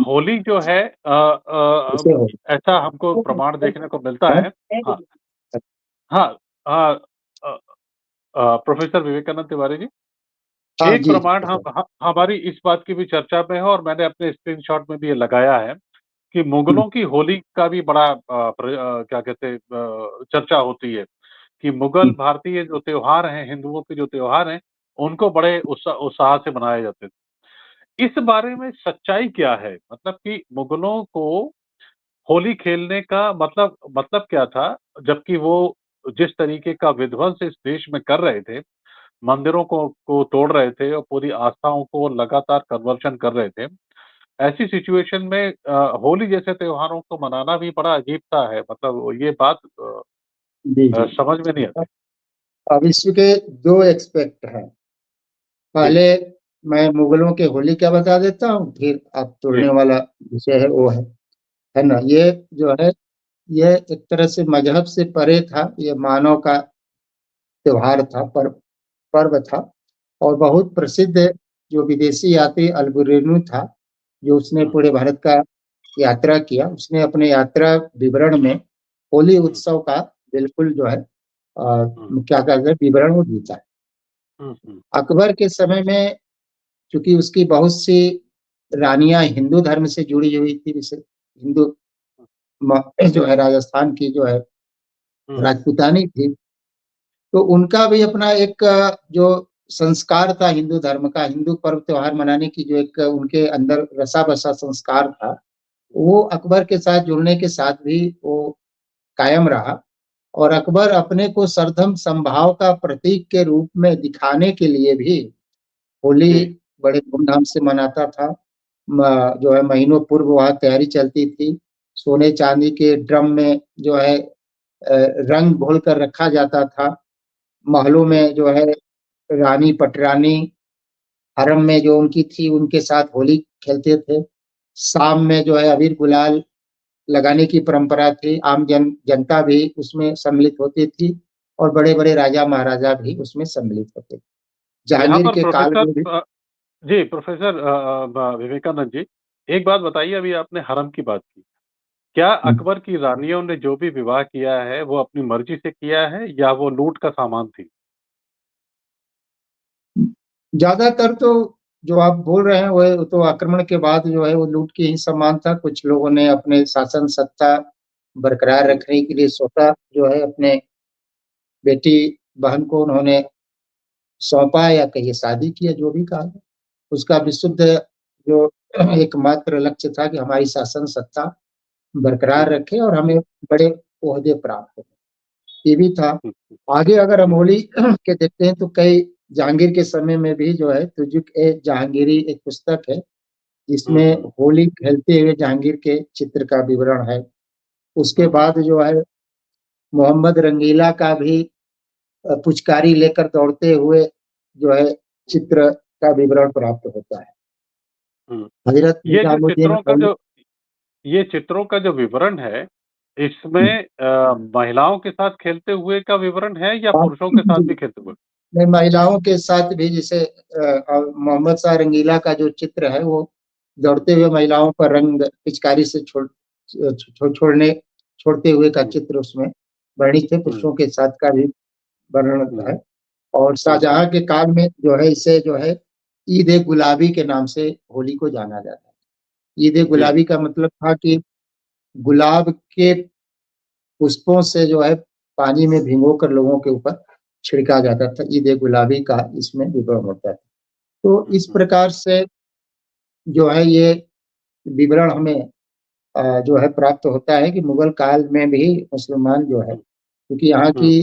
होली जो है कैसे होगा? ऐसा हमको प्रमाण देखने को मिलता हाँ? है। हाँ, हाँ, हाँ अ प्रोफ़ेसर विवेकानंद तिवारी जी, हाँ, एक जी, जी, प्रमाण बताइए। हमारी इस बात की भी चर्चा में है और मैंने अपने स्क्रीनशॉट में भी ये लगाया है कि हुँ, मुगलों की होली का भी बड़ा क्या कहते हैं चर्चा होती है कि मुगल भारतीय जो त्योहार हैं, हिंदुओं के जो त्योहार हैं, उनको बड़े उत्साह से मनाए जाते थे। इस बारे में सच्चाई क्या है? मतलब कि मुगलों को होली खेलने का मतलब क्या था? जबकि वो जिस तरीके का विध्वंस इस देश में कर रहे थे, मंदिरों को तोड़ रहे थे और पूरी आस्थाओं को लगातार कन्वर्शन कर रहे थे। ऐसी सिचुएशन में होली जैसे त्योहारों को मनाना भी बड़ा अजीब-सा है। मतलब ये बात जी, जी। समझ में नहीं आती। अब इसके 2 एस्पेक्ट हैं। जी, पहले मैं मुगलों के होली का बता देता हूँ, फिर आप जी। तोड़ने वाला विषय है वो है ना? ये जो है, ये एक तरह से मज़हब से परे था, ये मानव का त्योहार था, पर्व था और बहुत प्रसिद्ध जो विदेशी यात्री अल्बुरेनू था, जो उसने हुँ, पूरे भारत का यात्रा किया, उसने अपने यात्रा विवरण में होली हुँ, उत्सव का बिल्कुल जो है हुँ, क्या कहते हैं विवरण वो दिया है। हुँ, हुँ, अकबर के समय में चूँकि उसकी बहुत सी रानियाँ हिंदू धर्म से जुड़ी हुई थी, जैसे हिंदू म जो है राजस्थान की जो है हुँ, राजपूतानी थी, तो उनका भी अपना एक जो संस्कार था हिंदू धर्म का, हिंदू पर्व त्योहार मनाने की जो एक उनके अंदर रसा-बसा संस्कार था, वो अकबर के साथ जुड़ने के साथ भी वो कायम रहा और अकबर अपने को सरधम समभाव का प्रतीक के रूप में दिखाने के लिए भी होली जी, बड़े धूमधाम से मनाता था। जो है महीनों पूर्व वहाँ तैयारी चलती थी। सोने चांदी के ड्रम में जो है रंग घोल कर रखा जाता था। महलों जी। में जो है रानी पटरानी हरम में जो उनकी थी उनके साथ होली खेलते थे। शाम में जो है अबीर गुलाल लगाने की परंपरा थी। आम जनता भी उसमें सम्मिलित होती थी और बड़े-बड़े राजा महाराजा भी उसमें सम्मिलित होते थे। यहाँ जहांगीर पर के काल प्रोफ़ेसर में भी जी, प्रोफ़ेसर विवेकानंद जी, एक बात बताइए, अभी आपने हरम की बात की। क्या अकबर की रानियों ने जो भी विवाह किया है, वो अपनी मर्ज़ी से किया है या वो लूट का सामान थी? ज्यादातर तो जो आप बोल रहे हैं वो तो आक्रमण के बाद जो है वो लूट के ही समान था। कुछ लोगों ने अपने शासन सत्ता बरकरार हुँ, रखने के लिए स्वतः जो है अपने बेटी बहन को उन्होंने सौंपा या कहिए शादी किया, जो भी कहा जाए। उसका विशुद्ध जो एकमात्र लक्ष्य था कि हमारी शासन सत्ता हुँ, बरकरार रखे और हमें बड़े ओहदे प्राप्त हो। ये भी था। हुँ, आगे अगर हम हुँ, होली के देखते हैं तो कई जहांगीर के समय में भी जो है तुजुक ए जहांगीरी एक पुस्तक है, हुँ, जिसमें हुँ, होली खेलते हुए जहांगीर के चित्र का विवरण है। उसके हुँ, हुँ। बाद जो है मोहम्मद रंगीला का भी पुचकारी लेकर दौड़ते हुए जो है चित्र का विवरण प्राप्त होता है। हुँ। हज़रत ये जो निज़ामुद्दीन चित्रों का औली जो ये चित्रों का जो विवरण है, इसमें महिलाओं के साथ खेलते हुए का विवरण है या पुरुषों के साथ भी खेलते हुए? में महिलाओं के साथ भी जैसे मोहम्मद शाह रंगीला का जो चित्र है वो दौड़ते हुए महिलाओं पर रंग पिचकारी से छोड़ने छोड़ते हुए का हुँ, चित्र उसमें वर्णित है। हुँ, पुरुषों के साथ का भी वर्णन हुँ, है और हुँ, शाहजहां के काल में जो है इसे जो है ईद ए गुलाबी के नाम से होली को जाना जाता है। ईद ए जी, गुलाबी का मतलब था कि गुलाब के पुष्पों से जो है पानी में भिगो कर लोगों के ऊपर छिड़का जाता था। ईद ए गुलाबी का इसमें विवरण होता है। तो हुँ, इस हुँ, प्रकार से जो है ये विवरण हमें जो है प्राप्त होता है कि मुगल काल में भी मुसलमान जो है, हुँ, क्योंकि यहाँ की हुँ,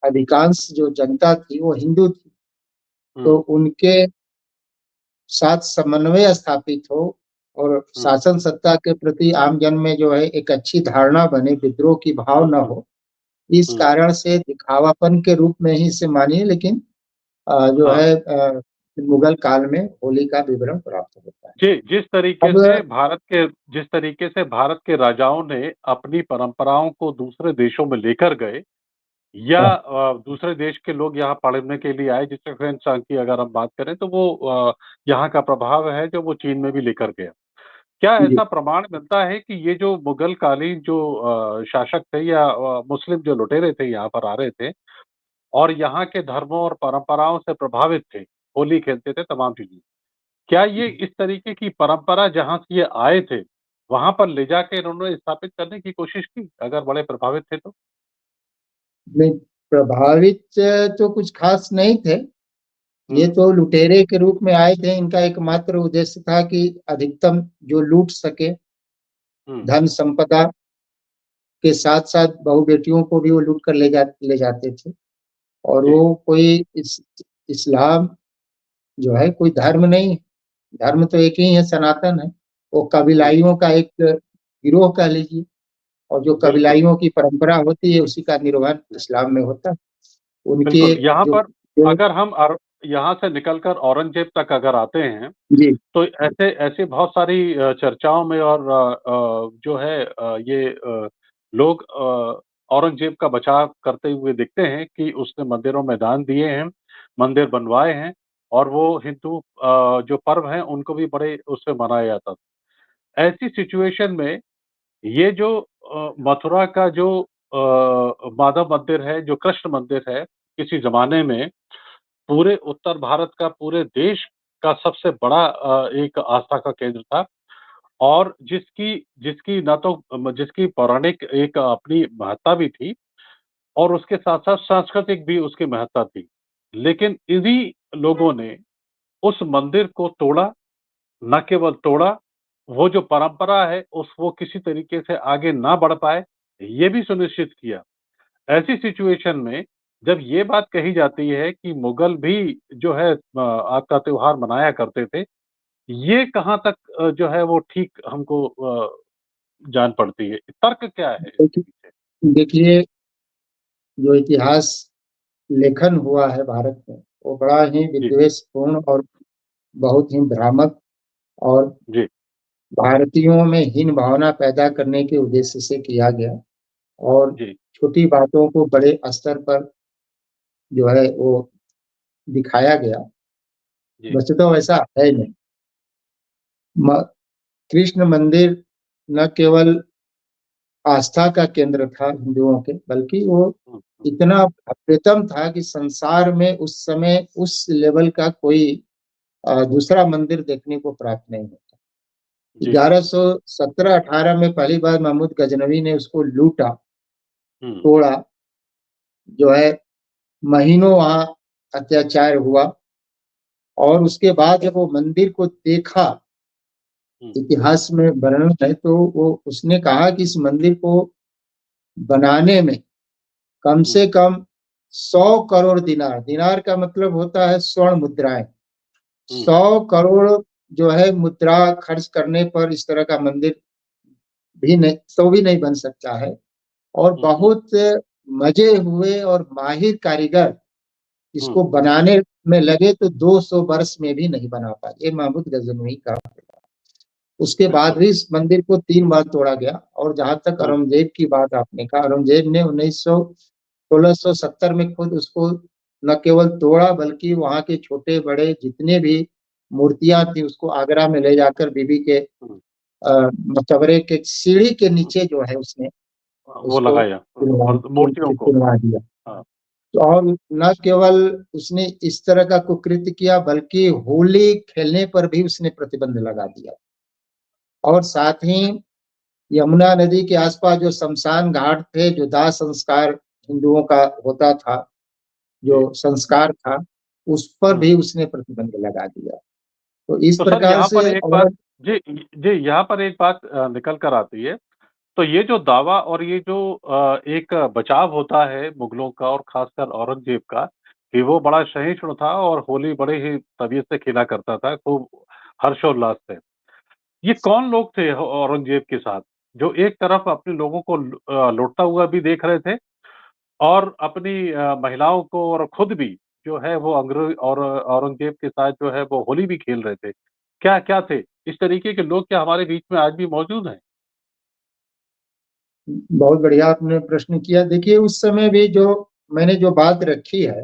अधिकांश जो जनता थी वो हिंदू थी, तो हुँ, उनके साथ समन्वय स्थापित हो और हुँ, शासन सत्ता के प्रति आम जन में जो है एक अच्छी धारणा बने, विद्रोह की भाव हुँ, न हुँ, हो, इस हुँ, कारण से दिखावापन के रूप में ही इसे मानिए, लेकिन जो हाँ। है मुगल काल में होली का विवरण प्राप्त होता है। जी, अब जिस तरीके से भारत के राजाओं ने अपनी परंपराओं को दूसरे देशों में लेकर गए या दूसरे देश के लोग यहाँ पढ़ने के लिए आए, जैसे ह्वेन सांग की अगर हम बात करें तो वो यहाँ का प्रभाव है जो वो चीन में भी लेकर गया। क्या जी, ऐसा प्रमाण मिलता है कि ये जो मुगल कालीन जो शासक थे या मुस्लिम जो लुटेरे थे यहाँ पर आ रहे थे और यहाँ के धर्मों और परंपराओं से प्रभावित थे, होली खेलते थे, तमाम चीज़ें। क्या ये इस तरीके की परंपरा जहाँ से ये आए थे, वहाँ पर ले जाके इन्होंने स्थापित करने की कोशिश की, अगर बड़े प्रभावित थे तो? नहीं प्रभावित तो कुछ खास नहीं थे। ये तो लुटेरे के रूप में आए थे। इनका एकमात्र उद्देश्य था कि अधिकतम जो लूट सके, धन संपदा के साथ साथ बहू बेटियों को भी वो लूट कर ले जाते थे। और वो कोई इस्लाम जो है कोई धर्म नहीं, धर्म तो एक ही है, सनातन है। वो कबीलाइयों का एक गिरोह कह लीजिए, और जो बिल्कुल कबीलाइयों की परंपरा होती है उसी का निर्वहन इस्लाम में होता है। उनके बिल्कुल। यहाँ जो, पर जो अगर हम यहाँ से निकलकर औरंगजेब तक अगर आते हैं, जी तो ऐसे ऐसे बहुत सारी चर्चाओं में और जो है ये लोग औरंगजेब का बचाव करते हुए दिखते हैं कि उसने मंदिरों में दान दिए हैं, मंदिर बनवाए हैं, और वो हिंदू जो पर्व हैं उनको भी बड़े उससे मनाया जाता था। ऐसी सिचुएशन में ये जो मथुरा का जो माधव मंदिर है, जो कृष्ण मंदिर है, किसी ज़माने में पूरे उत्तर भारत का, पूरे देश का सबसे बड़ा एक आस्था का केंद्र था, और जिसकी जिसकी ना तो जिसकी पौराणिक एक अपनी महत्ता भी थी, और उसके साथ-साथ सांस्कृतिक भी उसकी महत्ता थी। लेकिन इन्हीं लोगों ने उस मंदिर को तोड़ा, न केवल तोड़ा, वो जो परंपरा है उस वो किसी तरीके से आगे ना बढ़ पाए, ये भी सुनिश्चित किया। ऐसी सिचुएशन में जब ये बात कही जाती है कि मुगल भी जो है आपका त्योहार मनाया करते थे, ये कहाँ तक जो है वो ठीक हमको जान पड़ती है? तर्क क्या है इसके देखिए पीछे? देखिए, जो इतिहास लेखन हुआ है भारत में, वो बड़ा ही जी, विद्वेषपूर्ण और बहुत ही भ्रामक, और जी, भारतीयों में हीन भावना पैदा करने के उद्देश्य से किया गया। और जी, छोटी बातों को बड़े स्तर पर जो है वो दिखाया गया। जी। वैसे तो वैसा है नहीं। म- कृष्ण मंदिर न केवल आस्था का केंद्र था हिंदुओं के, बल्कि वो हुँ, हुँ। इतना अप्रतिम था कि संसार में उस समय उस लेवल का कोई दूसरा मंदिर देखने को प्राप्त नहीं होता। जी। 1117-18 में पहली बार महमूद गजनवी ने उसको लूटा, हुँ, तोड़ा, जो है महीनों वहां अत्याचार हुआ। और उसके बाद जब वो मंदिर को देखा, हुँ, इतिहास में वर्णन है, तो वो उसने कहा कि इस मंदिर को बनाने में कम हुँ, से कम 100 करोड़ दिनार, दिनार का मतलब होता है स्वर्ण मुद्राएं, हुँ, 100 करोड़ जो है मुद्रा खर्च करने पर इस तरह का मंदिर भी नहीं, तो भी नहीं बन सकता है। और हुँ, हुँ, बहुत मजे हुए, और माहिर कारीगर हुँ, इसको बनाने में लगे, तो 200 वर्ष में भी नहीं बना पाए। ये महमूद गजनवी का। उसके बाद बिल्कुल। भी इस मंदिर को 3 बार तोड़ा गया। और जहां तक हुँ, औरंगजेब की बात आपने कहा, औरंगजेब ने 1670 में खुद उसको न केवल तोड़ा, बल्कि वहां के छोटे बड़े जितने भी मूर्तियां थी उसको आगरा में ले जाकर बीबी के हुँ, मकबरे के सीढ़ी के हुँ, नीचे जो है उसने वो उसको लगाया और मूर्तियों को। चुनवा दिया। हाँ, तो और न केवल उसने इस तरह का कुकृत्य किया, बल्कि होली खेलने पर भी उसने प्रतिबंध लगा दिया। और साथ ही यमुना नदी के आसपास जो शमशान घाट थे, जो दाह संस्कार हिंदुओं का होता था, जो जी। संस्कार था, उस पर हुँ। भी उसने प्रतिबंध लगा दिया। तो इस तो सर प्रकार यहाँ पर से। एक बात, और जी, जी, यहाँ पर एक बात निकल कर आती है। तो ये जो दावा और ये जो एक बचाव होता है मुगलों का और खासकर औरंगजेब का, कि वो बड़ा सहिष्णु था और होली बड़े ही तबीयत से खेला करता था, खूब हर्षोल्लास से। ये कौन लोग थे औरंगजेब के साथ, जो एक तरफ अपने लोगों को लूटता हुआ भी देख रहे थे, और अपनी महिलाओं को और खुद भी जो है वो और औरंगजेब के साथ जो है वो होली भी खेल रहे थे। क्या-क्या थे? इस तरीके के लोग क्या हमारे बीच में आज भी मौजूद हैं? बहुत बढ़िया आपने प्रश्न किया। देखिए, उस समय भी जो मैंने जो बात रखी है,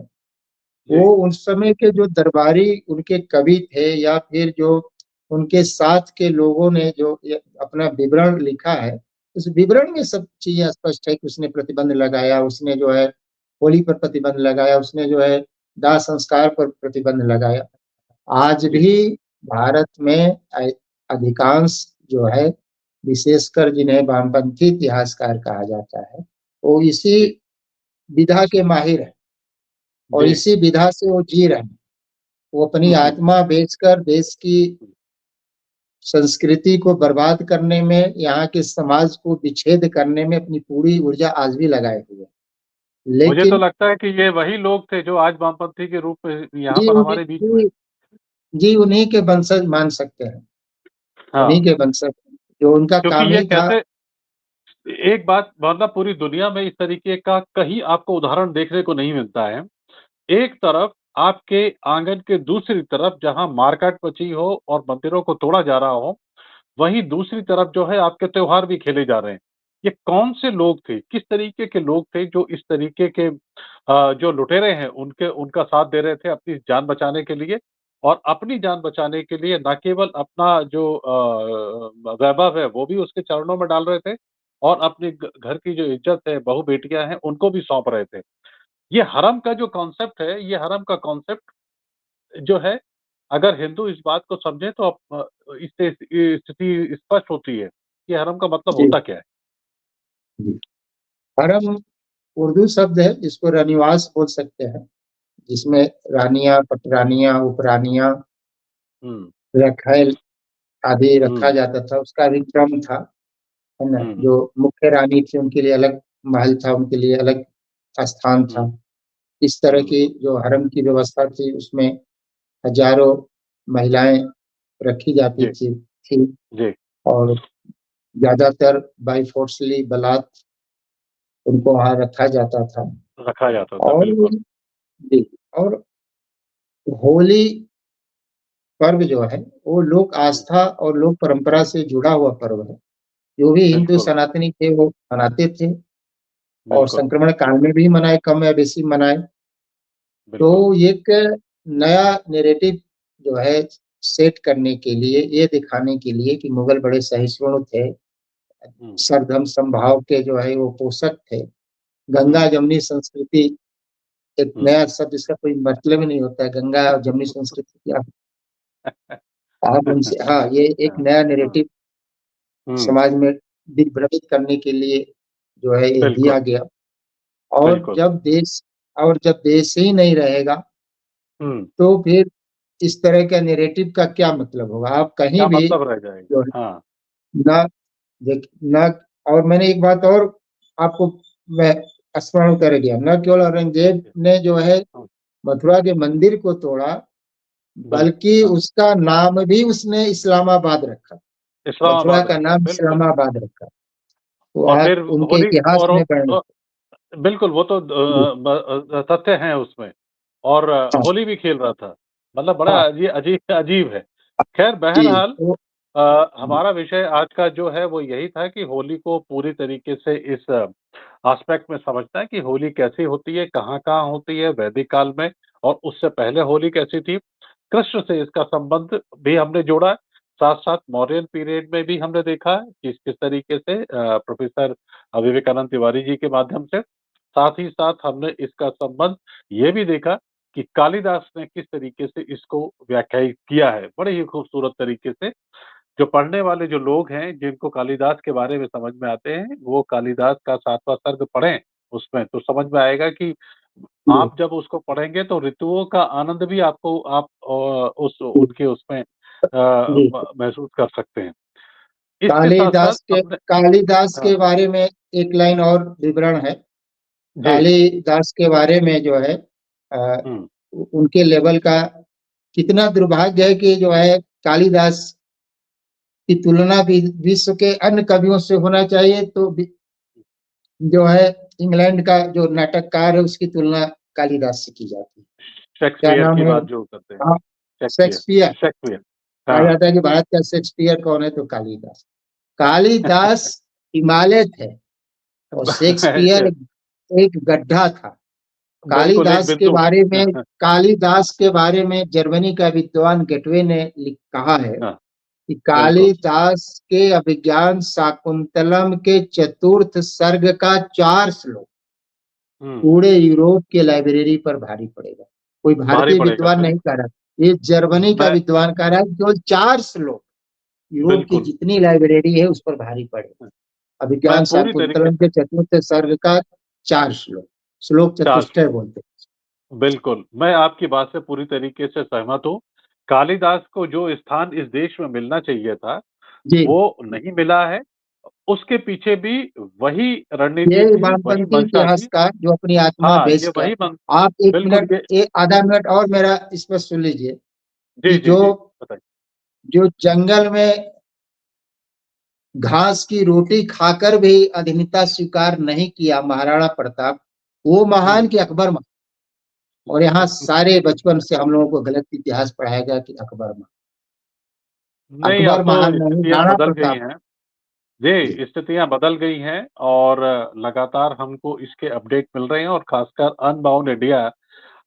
वो जी, उस समय के जो दरबारी उनके कवि थे, या फिर जो उनके साथ के लोगों ने जो अपना विवरण लिखा है, उस विवरण में सब चीजें स्पष्ट है कि उसने प्रतिबंध लगाया, उसने जो है होली पर प्रतिबंध लगाया, उसने जो है दाह संस्कार पर प्रतिबंध लगाया। आज जी, भी भारत में अधिकांश जो है, विशेषकर जिन्हें वामपंथी इतिहासकार कहा जाता है, वो इसी जी। विधा के माहिर हैं और जी। इसी विधा से वो जी रहे हैं। वो अपनी आत्मा बेचकर देश की संस्कृति को बर्बाद करने में, यहाँ के समाज को विच्छेद करने में अपनी पूरी ऊर्जा आज भी लगाए हुए हैं। मुझे तो लेकिन लगता है कि ये वही लोग थे जो आज वामपंथी के रूप में यहाँ जी पर उन्हीं हमारे बीच में। जी, जी उन्हीं के वंशज मान सकते हैं, उन्हीं हाँ, के वंशज, जो उनका क्योंकि काम ये ही था। कैसे, एक बात मतलब पूरी दुनिया में इस तरीके का कहीं आपको उदाहरण देखने को नहीं मिलता है। एक तरफ आपके आंगन के दूसरी तरफ जहाँ मारकाट मची हो और मंदिरों को तोड़ा जा रहा हो, वहीं दूसरी तरफ जो है आपके त्योहार भी खेले जा रहे हैं। ये कौन से लोग थे? किस तरीके के लोग थे जो इस तरीके के जो लुटेरे हैं उनके उनका साथ दे रहे थे अपनी जान बचाने के लिए, और अपनी जान बचाने के लिए ना केवल अपना जो वैभव है वो भी उसके चरणों में डाल रहे थे, और अपने घर की जो इज्जत है, बहू-बेटियाँ हैं, उनको भी सौंप रहे थे। ये हरम का जो कॉन्सेप्ट है, ये हरम का कॉन्सेप्ट जो है, अगर हिंदू इस बात को समझे तो इससे स्थिति स्पष्ट होती है कि हरम का मतलब जी होता क्या है? जी। हरम उर्दू शब्द है जिसको रनिवास बोल सकते हैं, जिसमें रानियां, पटरानियां, उपरानियां, हुँ, रखैल आदि रखा हुँ, जाता था। उसका भी क्रम था, है ना। हुँ, जो मुख्य रानी थी उनके लिए अलग महल था, उनके लिए अलग स्थान था। हुँ, इस तरह हुँ, की जो हरम की व्यवस्था थी उसमें हजारों महिलाएं रखी जाती जी, थी जी, और ज्यादातर बाई फोर्सली बलात् उनको वहां रखा जाता था। रखा जाता था, और बिल्कुल, जी, और होली पर्व जो है वो लोक हुँ, आस्था और लोक परंपरा से जुड़ा हुआ पर्व है। जो भी हिंदू बिल्कुल, सनातनी थे वो मनाते थे और बिल्कुल, संक्रमण काल में भी मनाए, कम या बेसी मनाए। तो बिल्कुल, एक नया नैरेटिव जो है सेट करने के लिए, ये दिखाने के लिए कि मुगल बड़े सहिष्णु थे, हुँ, सरधम समभाव के जो है वो पोषक थे। हुँ, गंगा जमुनी संस्कृति एक हुँ, नया शब्द, इसका कोई मतलब ही नहीं होता है। गंगा और जमुनी संस्कृति की आप उनसे, हाँ, ये एक हाँ, नया हाँ, नैरेटिव हुँ, समाज में दिग्भ्रमित करने के लिए जो है ये बिल्कुल, दिया गया। और बिल्कुल, जब देश ही नहीं रहेगा हुँ, तो फिर इस तरह का नैरेटिव का क्या मतलब होगा। आप कहीं क्या भी मतलब रह जाएगा? जो हाँ, ना देख ना। और मैंने एक बात और आपको मैं स्मरण कर गया, न केवल औरंगजेब ने जो है हुँ, मथुरा के मंदिर को तोड़ा, बल्कि हाँ, उसका नाम भी उसने इस्लामाबाद रखा। मथुरा इस्लामाबाद का रखा, नाम बिल्कुल, इस्लामाबाद रखा। तो और आप फिर उनके होली इतिहास और में पढ़। बिल्कुल, वो तो जी, तथ्य हैं उसमें, और हाँ होली भी खेल रहा था। मतलब बड़ा हाँ अजीब अजीब है। ख़ैर जी, बहरहाल तो जी हमारा विषय आज का जो है वो यही था कि होली को पूरी तरीके से इस एस्पेक्ट में समझना है कि होली कैसी होती है, कहाँ-कहाँ होती है वैदिक काल में, और उससे पहले होली कैसी थी। कृष्ण से इसका संबंध भी हमने जोड़ा, साथ-साथ मौर्यन पीरियड में भी हमने देखा कि किस तरीके से प्रोफ़ेसर विवेकानंद तिवारी जी के माध्यम से, साथ ही साथ हमने इसका संबंध ये भी देखा कि कालिदास ने किस तरीके से इसको व्याख्यायित किया है, बड़े ही खूबसूरत तरीके से। जो पढ़ने वाले जो लोग हैं, जिनको कालिदास के बारे में समझ में आते हैं, वो कालिदास का 7वाँ सर्ग पढ़ें उसमें, तो समझ में आएगा कि जी आप जब उसको पढ़ेंगे तो ऋतुओं का आनंद भी आपको आप उस उनके उसमें जी। महसूस कर सकते हैं। इसके साथ-साथ कालिदास के हमने कालिदास हाँ, के बारे में एक लाइन और विवरण है। जी। कालिदास के बारे में जो है अ, हुँ, उनके लेवल का कितना दुर्भाग्य है कि जो है कालिदास की तुलना भी विश्व के अन्य कवियों से होना चाहिए, तो जो है इंग्लैंड का जो नाटककार है उसकी तुलना कालिदास से की जाती है। क्या शेक्सपियर नाम की है बात जो करते हैं, हाँ, शेक्सपियर शेक्सपियर। शेक्सपियर, कहा हाँ। जाता है कि भारत का शेक्सपियर कौन है, तो कालिदास। कालिदास हिमालय थे और शेक्सपियर एक गड्ढा था। बिल्कुल एक कालिदास के बिंदु। बारे में कालिदास के बारे में जर्मनी का विद्वान गेटवे ने कहा है हाँ, कि बिल्कुल। कालिदास के अभिज्ञान शाकुंतलम के चतुर्थ सर्ग का 4 श्लोक हुँ, पूरे यूरोप के लाइब्रेरी पर भारी पड़ेगा। कोई भारी भारतीय पड़ेगा, विद्वान नहीं बिल्कुल। कह रहा, ये जर्मनी का मैं विद्वान कह रहा है, केवल 4 श्लोक यूरोप की बिल्कुल, जितनी लाइब्रेरी है उस पर भारी पड़ेगा। मैं अभिज्ञान पूरी तरीके शाकुंतलम से के चतुर्थ सर्ग का 4 श्लोक। श्लोक चार चतुष्टय बोलते हैं। बिल्कुल, मैं आपकी बात से पूरी तरीके से सहमत हूँ। कालिदास को जो स्थान इस देश में मिलना चाहिए था, जी, वो नहीं मिला है। उसके पीछे भी वही रणनीति ये थी, वही वामपंथी मंशा थी। इतिहासकार जो अपनी आत्मा हाँ, बेच ये कर, वही मन आप एक बिल्कुल मिनट, ये एक आधा मिनट और मेरा इस पर सुन लीजिए जी, कि जी, जी, बताइए। जो जंगल में घास की रोटी खाकर भी अधीनता स्वीकार नहीं किया महाराणा प्रताप, वो महान हुँ। कि अकबर महान। और यहाँ सारे बचपन से हम लोगों को गलत इतिहास पढ़ाया गया कि अकबर महान। नहीं, अब अकबर तो महान नहीं, स्थितियाँ राणा बदल गई प्रताप। हैं। जी, जी, स्थितियाँ बदल गई हैं और लगातार हमको इसके अपडेट मिल रहे हैं और ख़ासकर अनबाउंड इंडिया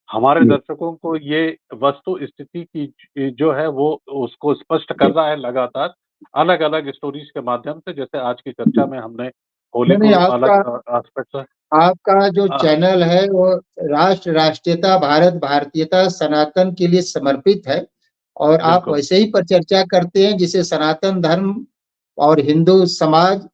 हमारे जी, दर्शकों को ये वस्तु स्थिति की जो है वो उसको स्पष्ट कर रहा है लगातार, अलग-अलग स्टोरीज़ के माध्यम से जैसे आज की चर्चा जी। में हमने होली नहीं नहीं, को अलग आपका एस्पेक्ट से आपका जो अ, चैनल है वो राष्ट्रीयता, भारत भारतीयता, सनातन के लिए समर्पित है। और आप बिल्कुल। वैसे ही पर चर्चा करते हैं जिसे सनातन धर्म और हिंदू समाज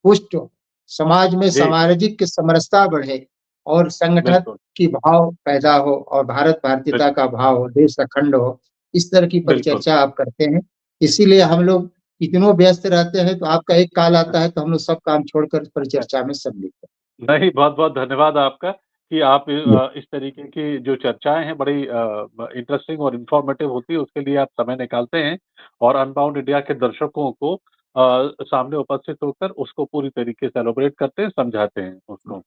पुष्ट हो, समाज में जी, सामाजिक समरसता बढ़े और संगठन बिल्कुल, की भाव पैदा हो और भारत भारतीयता बिल्कुल, का भाव हो, देश अखंड हो। इस तरह की बिल्कुल। परिचर्चा आप करते हैं। इसीलिए हम लोग इतनों व्यस्त रहते हैं, तो आपका एक कॉल आता है तो हम लोग सब काम छोड़कर परिचर्चा में सम्मिलित हैं। नहीं, बहुत-बहुत धन्यवाद आपका कि आप जी, इस तरीके की जो चर्चाएँ हैं बड़ी इंटरेस्टिंग और इन्फॉर्मेटिव होती है, उसके लिए आप समय निकालते हैं और अनबाउंड इंडिया के दर्शकों को सामने उपस्थित होकर उसको पूरी तरीके से सेलिब्रेट करते हैं, समझाते हैं उसको।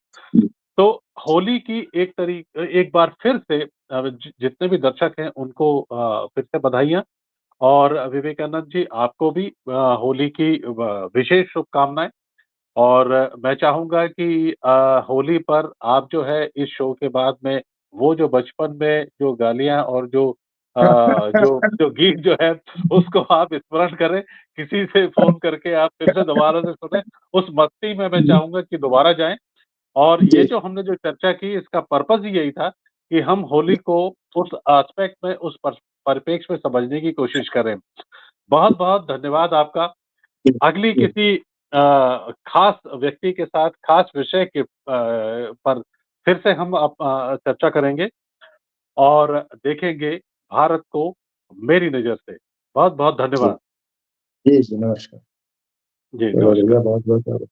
तो होली की एक बार फिर से जितने भी दर्शक हैं उनको फिर से बधाइयाँ और विवेकानंद जी आपको भी होली की विशेष शुभकामनाएँ। और मैं चाहूँगा कि होली पर आप जो है इस शो के बाद में वो जो बचपन में जो गालियाँ और जो गीत जो है उसको आप स्मरण करें, किसी से फ़ोन करके आप फिर से दोबारा से सुनें, उस मस्ती में मैं चाहूँगा कि दोबारा जाएँ। और ये जी, जो हमने जो चर्चा की इसका पर्पज़ ही यही था कि हम होली को उस एस्पेक्ट में उस परिप्रेक्ष्य में समझने की कोशिश करें। बहुत-बहुत धन्यवाद आपका। अगली जी, किसी खास व्यक्ति के साथ खास विषय के पर फिर से हम चर्चा करेंगे और देखेंगे भारत को मेरी नज़र से। बहुत-बहुत जी, धन्यवाद। जी, जी, नमस्कार। जी, चलो नमस्कार। भैया, बहुत बहुत